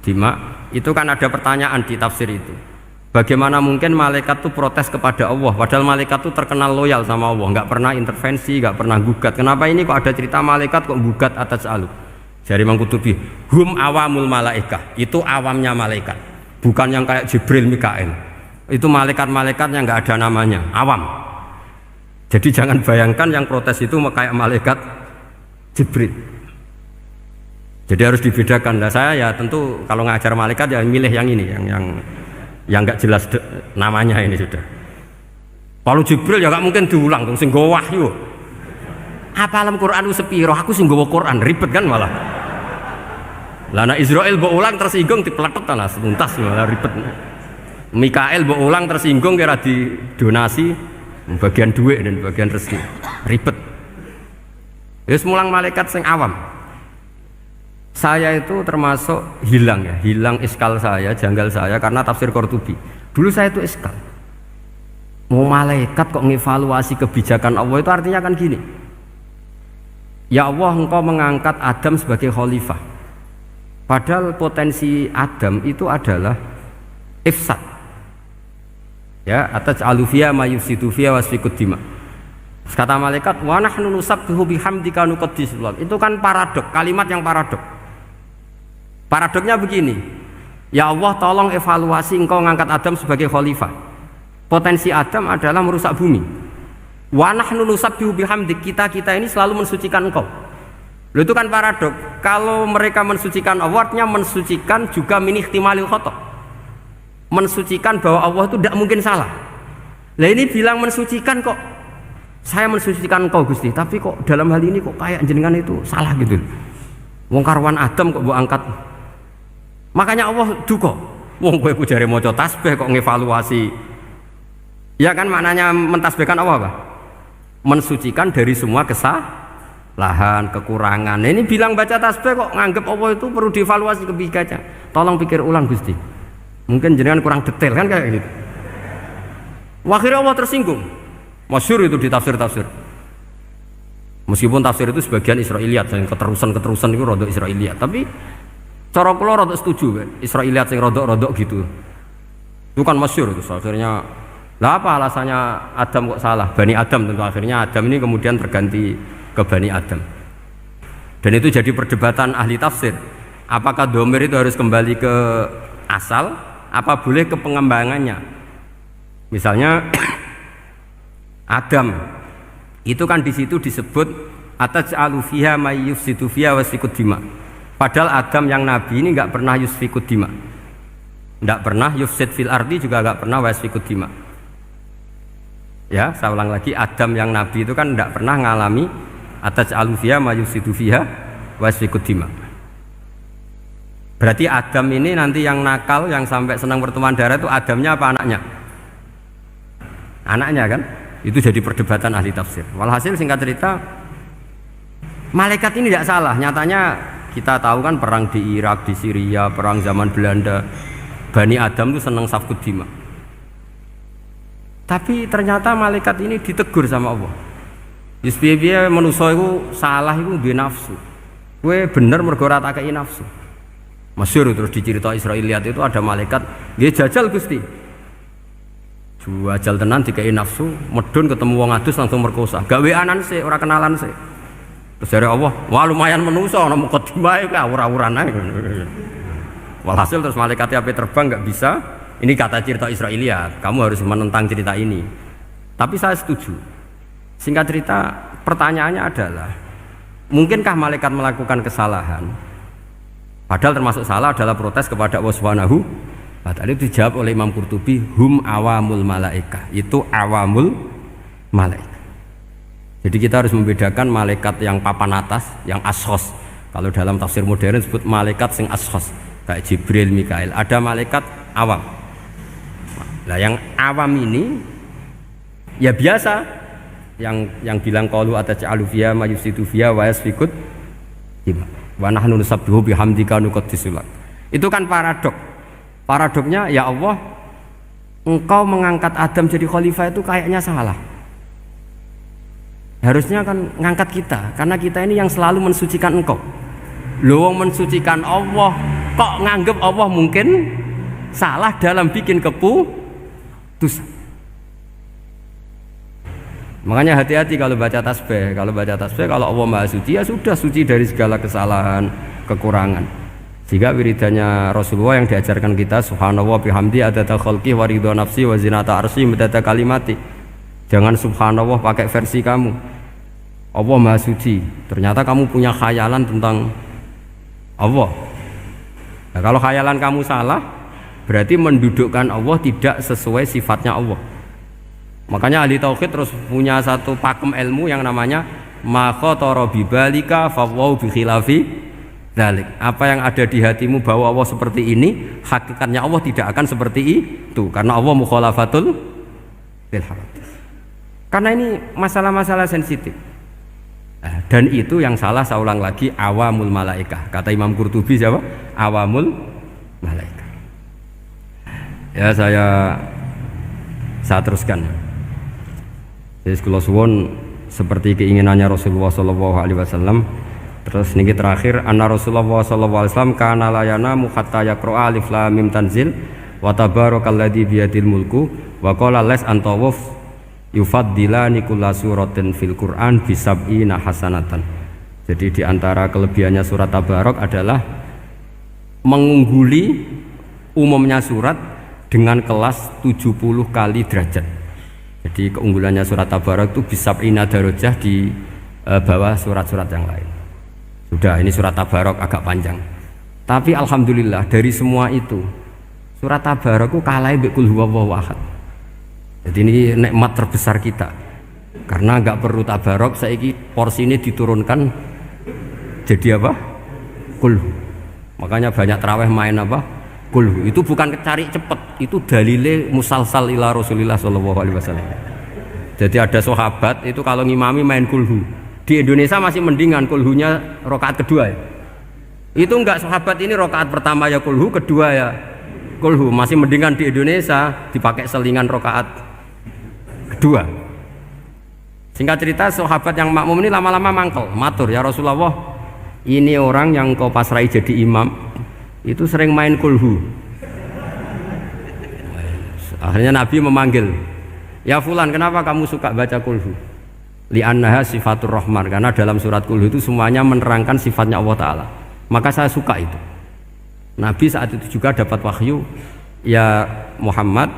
dima. Itu kan ada pertanyaan di tafsir itu. Bagaimana mungkin malaikat itu protes kepada Allah padahal malaikat itu terkenal loyal sama Allah, nggak pernah intervensi, nggak pernah gugat. Kenapa ini kok ada cerita malaikat kok gugat atas alu? Jadi Imam Qurtubi, hum awamul malaikah, itu awamnya malaikat, bukan yang kayak Jibril, Mikail. Itu malaikat-malaikat yang nggak ada namanya, awam. Jadi jangan bayangkan yang protes itu kayak malaikat Jibril. Jadi harus dibedakan. Nah, saya ya tentu kalau ngajar malaikat ya milih yang ini, yang nggak jelas namanya ini sudah. Kalau Jibril ya nggak mungkin diulang, dong sing nggawa wahyu. Apa alam Quran sepiro? Aku sing nggawa Quran ribet kan malah. Lah nek Israil mbok ulang tersinggung dipletet lah tuntas malah ribet. Mikael mbok ulang tersinggung kira di donasi bagian duit dan bagian rezeki. Ribet. Wis mulang malaikat sing awam. Saya itu termasuk hilang iskal saya, janggal saya karena tafsir Qurtubi. Dulu saya itu iskal. Mau malaikat kok ngevaluasi kebijakan Allah itu artinya kan gini. Ya Allah, engkau mengangkat Adam sebagai khalifah. Padahal potensi Adam itu adalah ifsad. Ya, ataj'alu fiha may yufsidu fiha wa yasfikud dima. Kata malaikat, wa nahnu nusabbihu bihamdika nuqaddis. Itu kan paradok, kalimat yang paradok. Paradoknya begini, ya Allah tolong evaluasi engkau ngangkat Adam sebagai khalifah. Potensi Adam adalah merusak bumi. Wa nahnu nusabbihu bihamdik, kita ini selalu mensucikan engkau. Loh, itu kan paradok. Kalau mereka mensucikan Allah artinya mensucikan juga min ihtimalil khata. Mensucikan bahwa Allah itu tidak mungkin salah. Lah ini bilang mensucikan kok. Saya mensucikan engkau Gusti, tapi kok dalam hal ini kok kayak jenengan itu salah gitu. Wong karwan Adam kok mbok angkat. Makanya Allah duka. Wong kowe ku jare maca tasbih kok ngevaluasi. Ya kan maknanya mentasbihkan Allah apa? Mensucikan dari semua kesalahan, kekurangan. Nah, ini bilang baca tasbih kok nganggep Allah itu perlu dievaluasi kebijakannya. Tolong pikir ulang Gusti. Mungkin jenengan kurang detail kan kayak gitu. Akhirnya Allah tersinggung. Masyhur itu di tafsir-tafsir. Meskipun tafsir itu sebagian Israiliyat, yang keterusan itu rodok Israiliyat, tapi cara kula rodok setuju kan, Israiliyat sing rodok-rodok gitu. Itu kan masyhur itu. Akhirnya, lah apa alasannya Adam kok salah? Bani Adam tentu akhirnya Adam ini kemudian terganti ke Bani Adam. Dan itu jadi perdebatan ahli tafsir. Apakah domir itu harus kembali ke asal? Apa boleh ke pengembangannya? Misalnya Adam itu kan di situ disebut ataj'alu fiha may yufsidu fiha wa yasfikud dima. Padahal Adam yang nabi ini enggak pernah yusfikud dima. Enggak pernah yufsid fil ardi, juga enggak pernah wa yasfikud dima. Ya, saya ulang lagi, Adam yang nabi itu kan enggak pernah ngalami ataj'alu fiha may yufsidu fiha wa yasfikud dima. Berarti Adam ini nanti yang nakal, yang sampai senang pertemuan darah itu Adamnya apa anaknya? Anaknya kan? Itu jadi perdebatan ahli tafsir. Walhasil singkat cerita, malaikat ini tidak salah. Nyatanya kita tahu kan perang di Irak, di Syria, perang zaman Belanda, Bani Adam itu senang safkud dima. Tapi ternyata malaikat ini ditegur sama Allah. Yusbiya manusia itu salah itu duwe nafsu. Kowe bener mergo ora takei nafsu. Masyhur terus dicerita Israiliyat itu ada malaikat, dia jajal Gusti. Jajal tenan dikei nafsu, medun ketemu wong adus langsung merkosa. Gaweanan sih, ora kenalan sih. Terus dari Allah, wah lumayan menusa ana mukadimah ka ora-uran ae. Walhasil terus malaikat ape terbang enggak bisa Ini kata cerita Israiliyat, kamu harus menentang cerita ini. Tapi saya setuju. Singkat cerita, pertanyaannya adalah, mungkinkah malaikat melakukan kesalahan? Padahal termasuk salah adalah protes kepada Allah Subhanahu wa ta'ala. Itu dijawab oleh Imam Qurtubi, hum awamul malaikah. Itu awamul malaikat. Jadi kita harus membedakan malaikat yang papan atas, yang ashos. Kalau dalam tafsir modern disebut malaikat sing ashos, kayak Jibril, Mikail. Ada malaikat awam. Nah, yang awam ini ya biasa, yang bilang qalu ataj'alu fiha ma yufsidu fiha wa yasfikut dima wa nahnu nusabbihu bihamdika nuqaddisu lak. Itu kan paradoknya, ya Allah, engkau mengangkat Adam jadi khalifah itu kayaknya salah. Harusnya kan ngangkat kita, karena kita ini yang selalu mensucikan engkau. Loh, mensucikan Allah kok nganggep Allah mungkin salah dalam bikin keputusan. Makanya hati-hati kalau baca tasbih. Kalau Allah Maha Suci, ya sudah suci dari segala kesalahan, kekurangan. Sehingga wiridannya Rasulullah yang diajarkan kita, subhanallah bihamdi adada khalqi wa ridha nafsi wa zinata arsy midada kalimati. Jangan subhanallah pakai versi kamu. Allah Maha Suci. Ternyata kamu punya khayalan tentang Allah. Nah, kalau khayalan kamu salah, berarti mendudukkan Allah tidak sesuai sifatnya Allah. Makanya ahli tauhid terus punya satu pakem ilmu yang namanya ma khatara bibalika fawau bi khilafi dzalik. Apa yang ada di hatimu bahwa Allah seperti ini, hakikatnya Allah tidak akan seperti itu, karena Allah mukhalafatul lil hawadits. Karena ini masalah-masalah sensitif. Dan itu yang salah, saya ulang lagi, awamul malaikah. Kata Imam Qurtubi siapa? Awamul malaikah. Ya, saya teruskan. Jadi kula suwun seperti keinginannya Rasulullah sallallahu alaihi wasallam. Terus niki terakhir, anna Rasulullah sallallahu alaihi wasallam kana la yanamu hatta yaqra alif lam mim tanzil wa tabarakalladzi biyadil mulku wa qala las antawuf yufaddilani kulla suratin fil Qur'an bisab'ina hasanatan. Jadi di antara kelebihannya surat Tabarok adalah mengungguli umumnya surat dengan kelas 70 kali derajat. Jadi keunggulannya surat Tabarok itu bisab'ina darajah di bawah surat-surat yang lain. Sudah, ini surat Tabarok agak panjang. Tapi alhamdulillah dari semua itu surat Tabarok itu kalah mbek Qul huwallahu ahad. Jadi ini nikmat terbesar kita. Karena enggak perlu Tabarok, saiki porsi ini diturunkan jadi apa? Qul. Makanya banyak tarawih main apa? Qul. Itu bukan cari cepet, itu dalile musalsal ila Rasulillah sallallahu alaihi wasallam. Jadi ada sahabat itu kalau ngimami main kulhu. Di Indonesia masih mendingan kulhunya rakaat kedua ya. Itu enggak, sahabat ini rakaat pertama ya kulhu, kedua ya kulhu. Masih mendingan di Indonesia dipakai selingan rakaat kedua. Singkat cerita, sahabat yang makmum ini lama-lama mangkel, matur, ya Rasulullah, ini orang yang kau pasrai jadi imam itu sering main kulhu. Akhirnya Nabi memanggil, ya fulan, kenapa kamu suka baca kulhu? Li'annaha sifatur rahman, karena dalam surat kulhu itu semuanya menerangkan sifatnya Allah Ta'ala. Maka saya suka itu. Nabi saat itu juga dapat wahyu, ya Muhammad,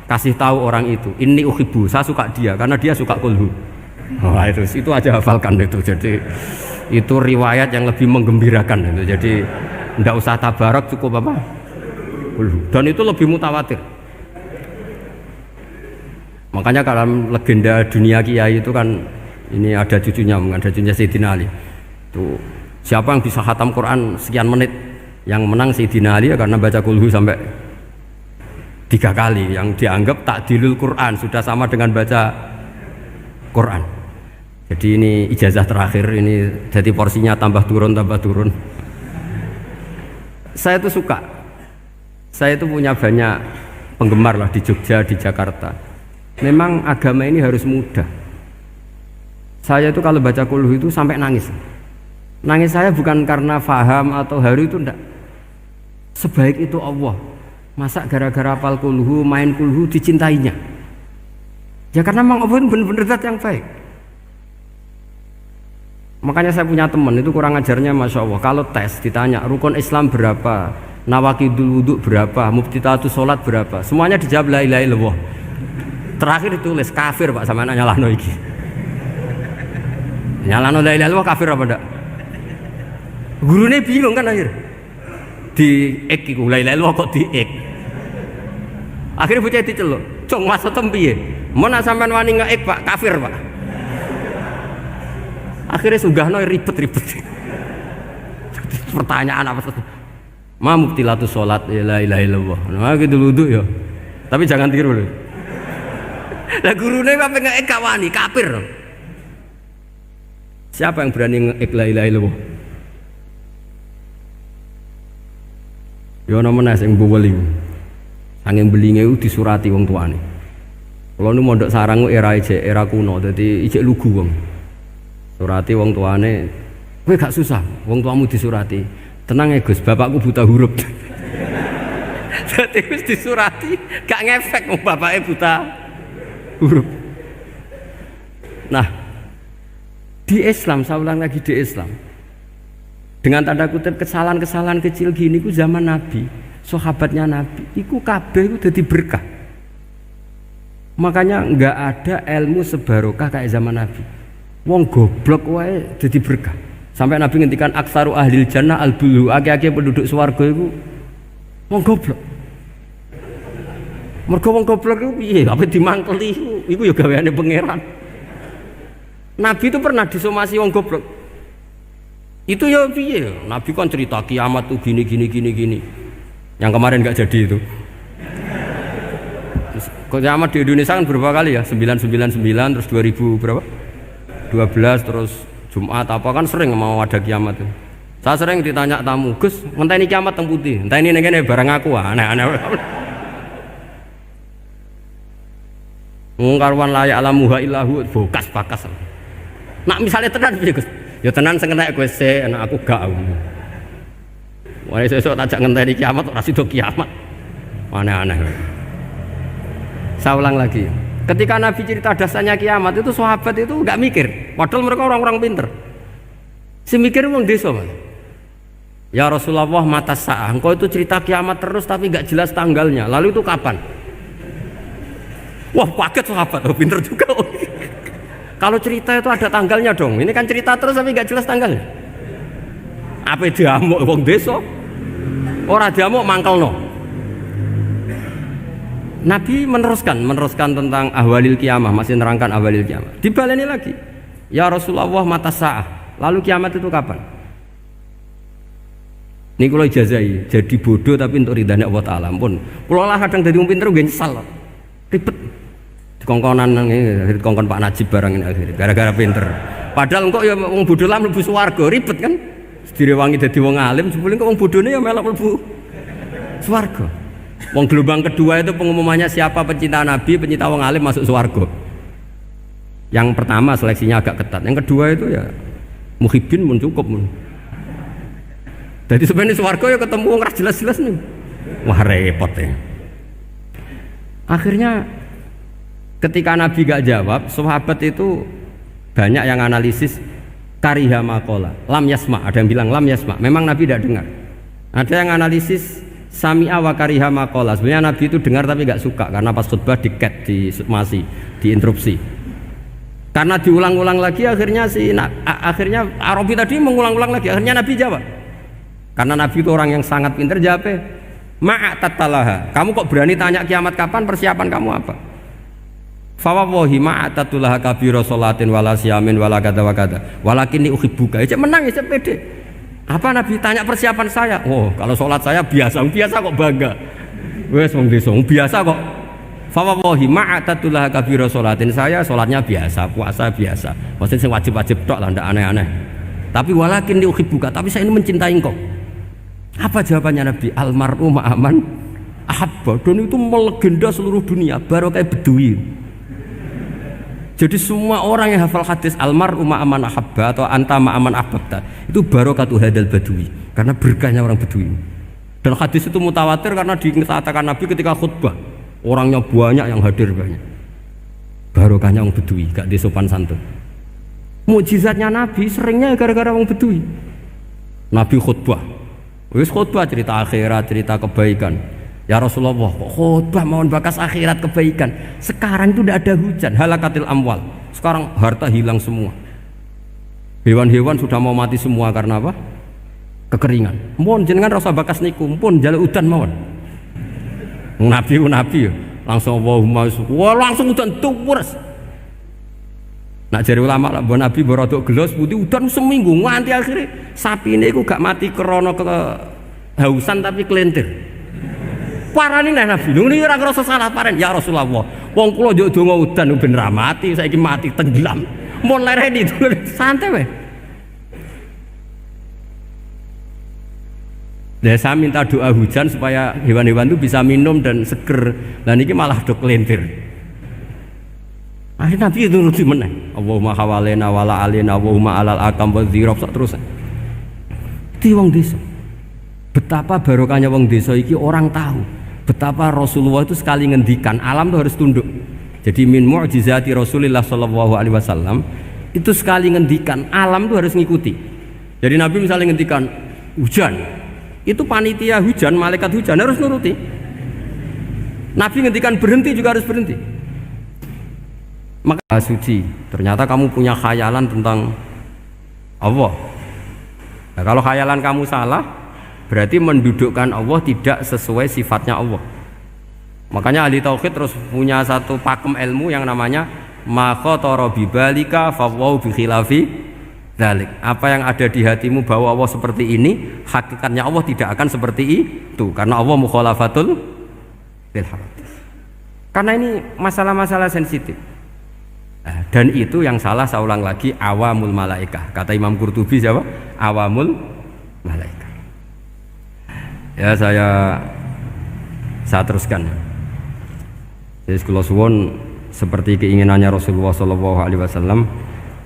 kasih tahu orang itu, inni uhibbu, saya suka dia karena dia suka kulhu. Wah, itu aja hafalkan itu. Jadi itu riwayat yang lebih menggembirakan itu. Jadi ndak usah Tabarok, cukup apa? Kulhu. Dan itu lebih mutawatir. Makanya dalam legenda dunia kiai itu kan ini ada cucunya Sayyidina Ali. Tuh, siapa yang bisa khatam Quran sekian menit, yang menang Sayyidina Ali ya, karena baca kulhu sampai 3 kali, yang dianggap takdilul Quran, sudah sama dengan baca Quran. Jadi ini ijazah terakhir, ini jadi porsinya tambah turun. Saya itu suka, saya itu punya banyak penggemar lah di Jogja, di Jakarta. Memang agama ini harus mudah. Saya itu kalau baca kulhu itu sampai nangis. Nangis saya bukan karena faham atau haru, itu enggak. Sebaik itu Allah, masa gara-gara hafal kulhu, main kulhu dicintainya? Ya karena memang Allah itu benar-benar zat yang baik. Makanya saya punya teman itu kurang ajarnya, masya Allah. Kalau tes ditanya rukun Islam berapa, nawaqidul wudu berapa, muftitatus salat berapa. Semuanya dijawab la ilaha illallah. Terakhir ditulis kafir Pak sama nyalahno iki. Nyalahno la ilaha illallah kafir apa ndak? Gurune bingung kan akhir. Di ek iku la ilaha illallah kok di ek. Akhirnya bocah diceluk, "Cung maksudem piye?" "Mun sampean wani ngeek Pak, kafir Pak." Akhirnya sugahno ribet-ribet. Pertanyaan apa satu? Ma mubtilatus sholat la ilaha illallah. Nah gitu wudu ya. Tapi jangan tiru loh. Lah gurune apa ngeek kawani kafir. Siapa yang berani ngeek la ilaha illallah? Ya ana meneh sing mboweli. Angin belinge itu disurati wong tuane. Kalau nu mondok sarang era kuno, jadi ijek lugu wong. Surati wong tuane, kowe gak susah, wong tuamu disurati. Tenang ya Gus, bapakku buta huruf. Jadi wis disurati, gak ngefek wong bapaknya buta huruf. Nah, di Islam, saya ulang lagi di Islam. Dengan tanda kutip kesalahan-kesalahan kecil gini ku zaman Nabi. Sahabatnya Nabi, iku kabeh iku dadi berkah. Makanya enggak ada ilmu sebarokah kayak zaman Nabi. Wong goblok wae dadi berkah. Sampai Nabi ngendikan aksaru ahlil jannah al-bulu, akeh-akeh penduduk swarga iku wong goblok. Mergo wong goblok iku piye? Apa dimangkeli iku ya gaweane pangeran. Nabi itu pernah disomasi wong goblok. Itu ya piye? Nabi kan cerita kiamat tuh gini. Yang kemarin nggak jadi itu. Kiamat di Indonesia kan berapa kali ya? 999 terus 2000 berapa? 12 terus Jumat apa kan sering mau ada kiamat itu. Saya sering ditanya tamu, "Gus, ngenteni kiamat teng putih. Entah ini ngene barang aku aneh-aneh." Ngkarwan layak alamuha illahu bokas-bakas. Nak misalnya tenan piye, Gus? Ya tenan sing enek kowe sik, anak aku gak. Wah, sesuk tajak ngenteni kiamat ora sida kiamat. Aneh-aneh. Saya ulang lagi. Ketika Nabi cerita dasarnya kiamat itu sahabat itu enggak mikir. Padahal mereka orang-orang pinter. Si mikir wong desa, Mas. Ya Rasulullah mata sa'ah. Engkau itu cerita kiamat terus tapi enggak jelas tanggalnya. Lalu itu kapan? Wah, kaget sahabat. Oh, pinter juga. Kalau cerita itu ada tanggalnya dong. Ini kan cerita terus tapi enggak jelas tanggalnya. Apa diamuk wong desa? Ora diamuk mangkelno. Nabi meneruskan tentang ahwalil kiamah, masih nerangkan ahwalil kiamah. Dibaleni lagi. Ya Rasulullah mata sa'ah. Lalu kiamat itu kapan? Ini kalau ijazai, jadi bodoh tapi untuk ridhanya Allah Ta'ala pun. Kalau lah kadang jadi pinter gue nyesal. Ribet. Dikongkonan dikongkon Pak Najib barang ini akhirnya gara-gara pinter. Padahal kok ya wong bodoh lah mlebu swarga, ribet kan? Direwangi dadi wong alim, sebelum kok wong bodone ya melok mlebu swarga. Wong gelombang kedua itu pengumumannya siapa pencinta Nabi, pencinta wong alim masuk swarga. Yang pertama seleksinya agak ketat, yang kedua itu ya muhibbin mun cukup mun. Jadi sebenarnya swarga ya ketemu wong ra jelas-jelas nih. Wah repot ya. Akhirnya ketika Nabi gak jawab, sahabat itu banyak yang analisis kariha maqala, lam yasma, ada yang bilang lam yasma, memang Nabi tidak dengar. Ada yang analisis sami'a wa kariha maqala, sebenarnya Nabi itu dengar tapi gak suka karena pas khutbah di-cut, diinterupsi. Karena diulang-ulang lagi akhirnya akhirnya Arabi tadi mengulang-ulang lagi, akhirnya Nabi jawab. Karena Nabi itu orang yang sangat pintar, jawabnya ma'atatalaha, kamu kok berani tanya kiamat kapan, persiapan kamu apa? Fawawahi ma'atatulaha kabira sholatin wala siyamin wala kada wa kada walakin uhibbuka. Cek menang ya, cek pede. Apa Nabi tanya persiapan saya? Oh, kalau sholat saya biasa kok bangga. Wes wong desa biasa kok. Fawawahi ma'atatulaha kabira sholatin, saya sholatnya biasa, puasa biasa. Maksudnya wajib-wajib tok lah, ndak aneh-aneh. Tapi walakin uhibbuka, tapi saya ini mencintai engkau. Apa jawabannya Nabi? Almar'u ma'aman ahabba. Dan itu melegenda seluruh dunia, baru kayak Bedui. Jadi semua orang yang hafal hadis almar'u ma'aman ahabba atau anta ma'aman ahbabta itu barokatu hadal badui, karena berkahnya orang Bedui. Dan hadis itu mutawatir karena dikatakan Nabi ketika khutbah orangnya banyak yang hadir banyak. Barokahnya orang Bedui, gak disopan santun. Mukjizatnya Nabi seringnya gara-gara orang Bedui. Nabi khutbah Wis khutbah cerita akhirat, cerita kebaikan. Ya Rasulullah, kok khutbah mohon bakas akhirat kebaikan. Sekarang itu tidak ada hujan, halakatil amwal. Sekarang harta hilang semua. Hewan-hewan sudah mau mati semua karena apa? Kekeringan. Mohon jenengan rasa bakas niku, pun jaluk udan mawon. Nabi langsung Allahumma wah langsung udan tuwres. Nak jari ulama lah, Nabi berodok gelos putih udan seminggu nganti akhirnya sapi ini aku gak mati krono kehausan tapi kelentir. Parani nih Nabi, ini orang ngerasa salah paren. Ya Rasulullah, wong kula njuk donga udan ben ra mati, saiki mati tenggelam. Mon lereni itu santai weh. Dan saya minta doa hujan supaya hewan-hewan itu bisa minum dan seger. Dan ini malah do kelentir. Akhirnya Nabi itu nuruti meneh. Allahumma hawalena wala alena Allahumma alal akam wa dzirab terus. Di wong desa. Betapa barokahnya wong desa iki orang tahu. Betapa Rasulullah itu sekali ngendikan alam itu harus tunduk. Jadi min mu'jizati Rasulullah sallallahu alaihi wasallam itu sekali ngendikan alam itu harus ngikuti. Jadi Nabi misalnya ngendikan hujan, itu panitia hujan, malaikat hujan harus nuruti. Nabi ngendikan berhenti juga harus berhenti. Maka suci, ternyata kamu punya khayalan tentang Allah. Nah, kalau khayalan kamu salah, berarti mendudukkan Allah tidak sesuai sifatnya Allah. Makanya ahli tauhid terus punya satu pakem ilmu yang namanya ma khatara bibalika fawau bi khilafi dzalik. Apa yang ada di hatimu bahwa Allah seperti ini, hakikatnya Allah tidak akan seperti itu karena Allah mukhalafatul bil hawadits. Karena ini masalah-masalah sensitif. Nah, dan itu yang salah, saya ulang lagi, awamul malaikah. Kata Imam Qurtubi siapa? Awamul malaikah. Ya saya teruskan. Jadi kula suwun seperti keinginannya Rasulullah sallallahu alaihi wasallam.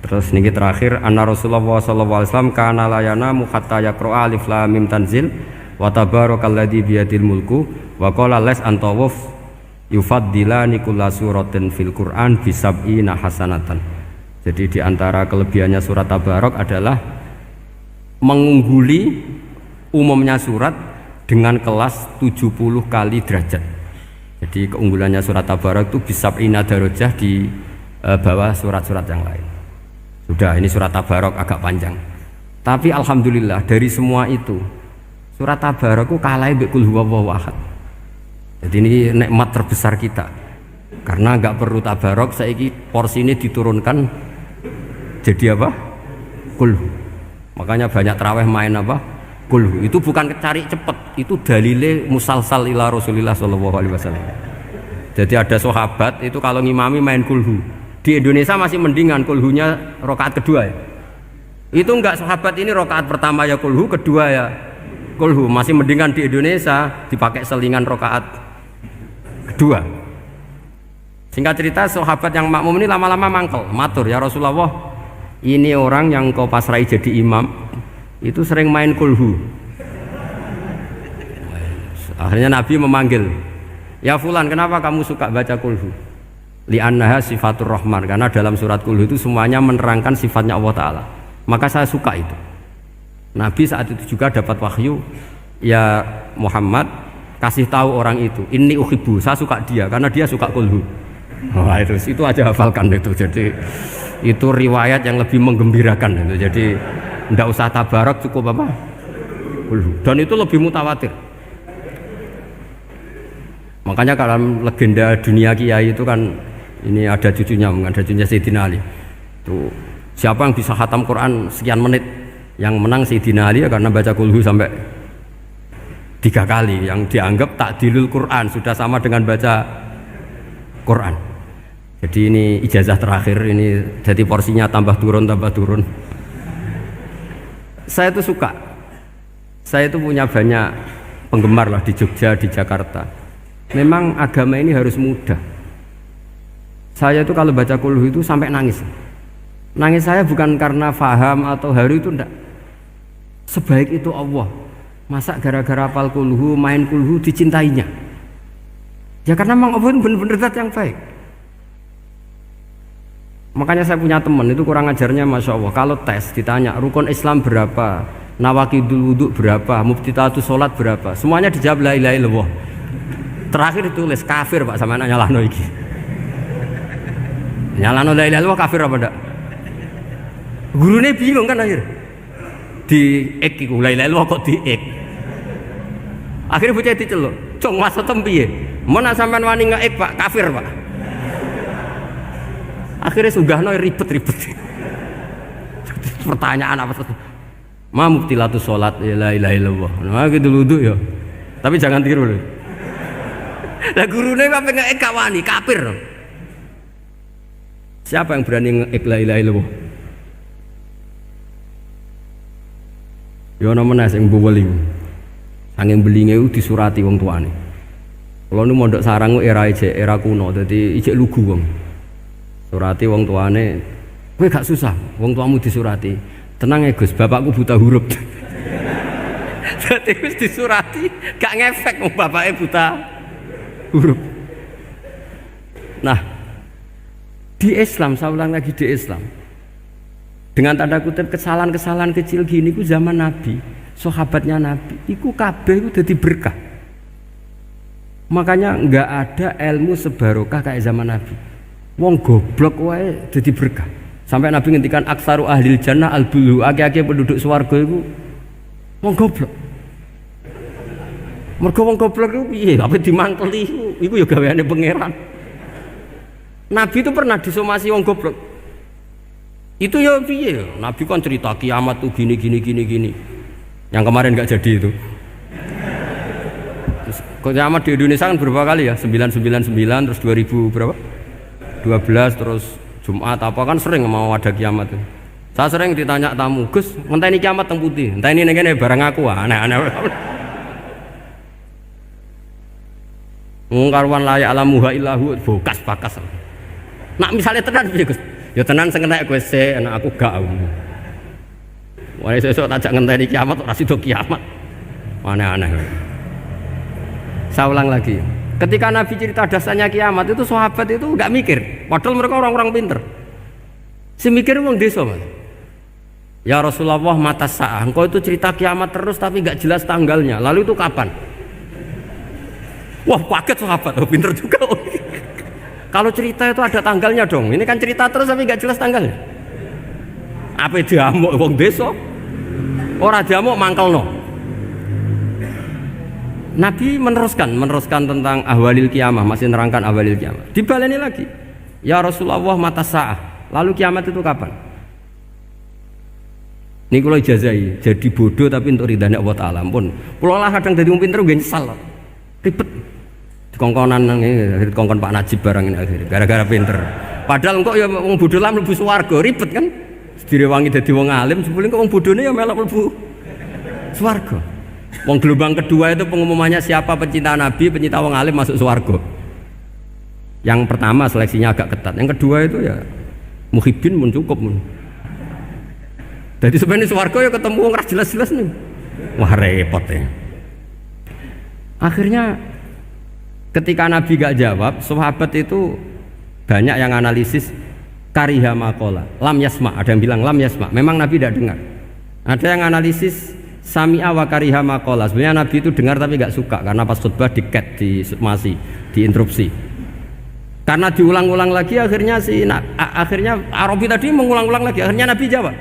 Terus niki terakhir anna Rasulullah sallallahu alaihi wasallam kana la yanamu hatta yaqra alif lam mim tanzil wa tabarakalladzi biyadil mulku wa qala las antawuf yufaddilani kulla suratin fil Qur'an bisab'ina hasanatan. Jadi di antara kelebihannya surat Tabarok adalah mengungguli umumnya surat dengan kelas 70 kali derajat. Jadi keunggulannya surat Tabarok itu bisab'ina darajah di bawah surat-surat yang lain. Sudah, ini surat Tabarok agak panjang. Tapi alhamdulillah dari semua itu surat Tabarok itu kalah mbek Qul huwallahu ahad. Jadi ini nikmat terbesar kita. Karena nggak perlu Tabarok, saiki porsi ini diturunkan jadi apa? Qul. Makanya banyak tarawih main apa? Qul. Itu bukan cari cepet, itu dalile musalsal ila Rasulillah sallallahu alaihi wasallam. Jadi ada sahabat itu kalau ngimami main kulhu. Di Indonesia masih mendingan kulhunya rakaat kedua ya. Itu enggak sahabat ini rakaat pertama ya kulhu, kedua ya kulhu. Masih mendingan di Indonesia dipakai selingan rakaat kedua. Singkat cerita sahabat yang makmum ini lama-lama mangkel, matur ya Rasulullah, ini orang yang kau pasrai jadi imam itu sering main kulhu. Akhirnya Nabi memanggil, ya fulan, kenapa kamu suka baca kulhu? Li'annaha sifatur rahman, karena dalam surat kulhu itu semuanya menerangkan sifatnya Allah Ta'ala. Maka saya suka itu. Nabi saat itu juga dapat wahyu, ya Muhammad, kasih tahu orang itu, inni uhibbu, saya suka dia karena dia suka kulhu. Wah, itu aja hafalkan itu. Jadi itu riwayat yang lebih menggembirakan itu. Jadi tidak usah Tabarok, cukup apa? Kulhu. Dan itu lebih mutawatir. Makanya kalau legenda dunia kiai itu kan ini ada cucunya Sayyidina Ali. Tuh, siapa yang bisa khatam Quran sekian menit, yang menang Sayyidina Ali ya, karena baca kulhu sampai 3 kali, yang dianggap takdilul Quran, sudah sama dengan baca Quran. Jadi ini ijazah terakhir, ini jadi porsinya tambah turun. Saya itu suka, saya itu punya banyak penggemar lah di Jogja, di Jakarta. Memang agama ini harus mudah. Saya itu kalau baca kulhu itu sampai nangis. Nangis saya bukan karena faham atau haru, itu enggak. Sebaik itu Allah, masa gara-gara hafal kulhu, main kulhu dicintainya? Ya karena memang Allah benar-benar zat yang baik. Makanya saya punya teman itu kurang ajarnya, masya Allah. Kalau tes ditanya rukun Islam berapa, nawaqidul wudu berapa, muftitatus sholat berapa, semuanya dijawab la ilaha illallah. Terakhir ditulis kafir Pak sama anak nyalano iki. Nyalano la ilaha illallah kafir apa ndak? Gurune bingung kan akhir. Di ek iku la ilaha illallah kok di ek. Akhirnya bocah diceluk, "Cung maksudem piye? Mun sampean wani ngeek Pak, kafir Pak." Akhirnya sugahno ribet-ribet. Pertanyaan apa tuh? Ma mubtilatus sholat la ilaha illallah. Nah gitu wudu ya. Tapi jangan tiru lho. Lah gurune apa ngeek gak wani, kafir. Siapa yang berani ngeek la ilaha illallah? Ya ana menes sing buweling. Angin belinge itu disurati wong tuane. Kalau nu mondok sarang era kuno, jadi ijek lugu wong. Surati wong tuane, kowe gak susah, wong tuamu disurati. Tenang ya Gus, bapakku buta huruf. Jadi Gus disurati, gak ngefek wong bapaknya buta huruf. Nah, di Islam, saya ulang lagi di Islam. Dengan tanda kutip kesalahan-kesalahan kecil gini ku zaman Nabi. Sahabatnya Nabi, iku kabeh iku dadi berkah. Makanya enggak ada ilmu sebarokah kayak zaman Nabi. Wong goblok wae dadi berkah. Sampai Nabi ngendikan aksaru ahlil jannah al-bulu, akeh-akeh penduduk swarga iku wong goblok. Mergo wong goblok iku piye? Apa dimangkeli iku ya gaweane pangeran. Nabi itu pernah disomasi wong goblok. Itu ya piye? Nabi kan cerita kiamat tuh gini. Yang kemarin nggak jadi itu. Terus kiamat di Indonesia kan berapa kali ya? 999 terus 2000 berapa? 12 terus Jumat apa kan sering mau ada kiamat itu. Saya sering ditanya tamu, Gus, ngenteni kiamat teng putih. Enteni ning kene barang aku aneh-aneh. Mungkarwan layak alamuha illahu bokas bakas. Nak misalnya tenan piye Gus? Ya tenan sing kena kowe sik, anak aku gak. Wah sesuk tajak ngenteni kiamat ora sida kiamat. Aneh-aneh. Saya ulang lagi. Ketika Nabi cerita dasarnya kiamat itu sahabat itu enggak mikir. Padahal mereka orang-orang pinter. Si mikir wong desa, Mas. Ya Rasulullah mata sa'ah. Engkau itu cerita kiamat terus tapi enggak jelas tanggalnya. Lalu itu kapan? Wah, kaget sahabat. Oh, pinter juga. Kalau cerita itu ada tanggalnya dong. Ini kan cerita terus tapi enggak jelas tanggalnya. Apa diamuk wong desa? Ora diamuk mangkelno. Nabi meneruskan tentang ahwalil kiamah, masih nerangkan ahwalil kiamah. Dibaleni lagi. Ya Rasulullah mata sa'ah. Lalu kiamat itu kapan? Ini kalau ijazai, jadi bodoh tapi untuk ridhanya Allah Ta'ala. Ampun, kalau lah kadang jadi pinter gue nyesal. Ribet. Dikongkon Pak Najib barang ini akhirnya, gara-gara pinter. Padahal kok ya wong bodoh lah mlebu swarga, ribet kan? Direwangi dadi wong alim, sebelum kok wong bodohne ya melok mlebu swarga. Wong gelombang kedua itu pengumumannya siapa pencinta Nabi, pencinta wong alim masuk swarga. Yang pertama seleksinya agak ketat, yang kedua itu ya muhibbin mun cukup mun. Jadi sebenarnya swarga ya ketemu wong ora jelas-jelas nih. Wah repot ya. Akhirnya ketika Nabi gak jawab, sahabat itu banyak yang analisis kariha maqala, lam yasma, ada yang bilang lam yasma, memang Nabi tidak dengar. Ada yang analisis sami'a wa kariha maqala, sebenarnya Nabi itu dengar tapi gak suka karena pas khutbah di-cut, diinterupsi. Karena diulang-ulang lagi akhirnya akhirnya Arabi tadi mengulang-ulang lagi, akhirnya Nabi jawab.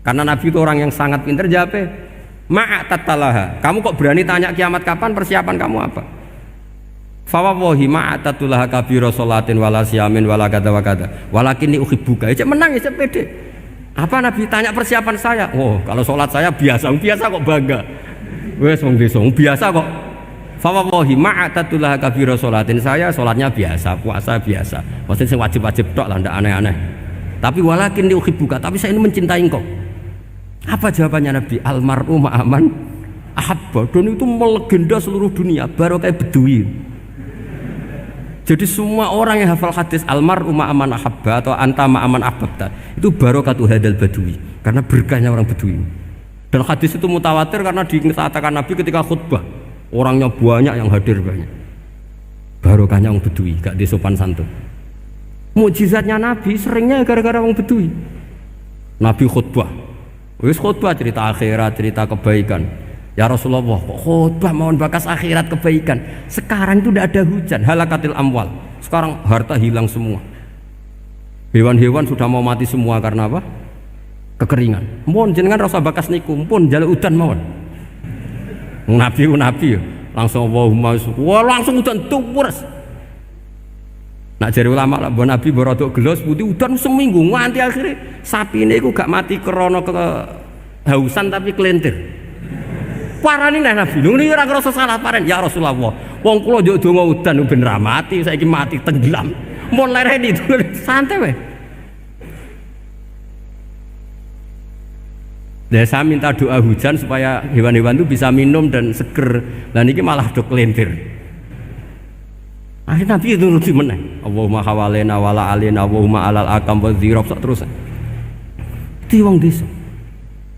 Karena Nabi itu orang yang sangat pintar, jawabnya ma'atatalaha, kamu kok berani tanya kiamat kapan, persiapan kamu apa? Fawawahi ma'atatulaha kabiro sholatin wala siyamin wala kada wa kada walakin uhibbuka. Ya menang ya pede. Apa Nabi tanya persiapan saya? Oh kalau sholat saya biasa kok bangga. Wes wong desa biasa kok. Fawawahi ma'atatulaha kabiro sholatin, saya sholatnya biasa, puasa biasa. Maksudnya sing wajib-wajib tok lah, ndak aneh-aneh. Tapi walakin uhibbuka, tapi saya ini mencintai engkau. Apa jawabannya Nabi? Almar'u ma'aman ahabba. Dan itu melegenda seluruh dunia, baru kayak Bedui. Jadi semua orang yang hafal hadis almar'u ma'aman ahabba atau anta ma'aman ahbabta itu barokatu hadal badui, karena berkahnya orang Bedui. Dan hadis itu mutawatir karena dikatakan Nabi ketika khutbah, orangnya banyak yang hadir banyak. Barokahnya orang Bedui, gak disopan santun. Mukjizatnya Nabi seringnya gara-gara orang Bedui. Nabi khutbah, Wis khutbah cerita akhirat, cerita kebaikan. Ya Rasulullah, kok khutbah mohon bakas akhirat kebaikan. Sekarang itu tidak ada hujan, halakatil amwal. Sekarang harta hilang semua. Hewan-hewan sudah mau mati semua karena apa? Kekeringan. Mohon jenengan rasa bakas niku, pun jaluk udan mawon. Nabi langsung Allahumma wah langsung udan tuwres. Nak jari ulama lah, mbok Nabi berodok gelos putih udan seminggu nganti akhirnya sapi ini gak mati krono kehausan tapi kelentir. Parani nek Nabi, lho ora ngrasa salah paren ya Rasulullah. Wong kula njuk donga udan ben ra mati, saiki mati tenggelam. Mun lereni santai wae. Dan saya minta doa hujan supaya hewan-hewan itu bisa minum dan seger. Dan ini malah do kelentir. Akhirnya Nabi itu nuruti meneh. Allahumma hawalena wala alina Allahumma alal akam wa dzirab terus. Di wong desa.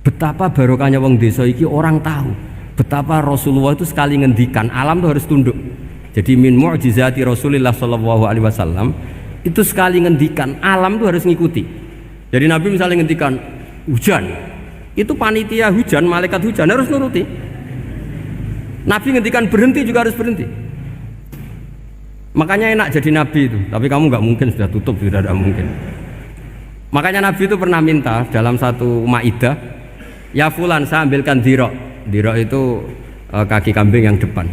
Betapa barokahnya wong desa iki orang tahu. Betapa Rasulullah itu sekali ngendikan alam itu harus tunduk. Jadi min mu'jizati Rasulullah sallallahu alaihi wasallam itu sekali ngendikan alam itu harus ngikuti. Jadi Nabi misalnya ngendikan hujan, itu panitia hujan, malaikat hujan harus nuruti. Nabi ngendikan berhenti juga harus berhenti. Makanya enak jadi Nabi itu. Tapi kamu nggak mungkin, sudah tutup, sudah tidak mungkin. Makanya Nabi itu pernah minta dalam satu maidah, ya fulan saya ambilkan dirok. Dirok itu kaki kambing yang depan,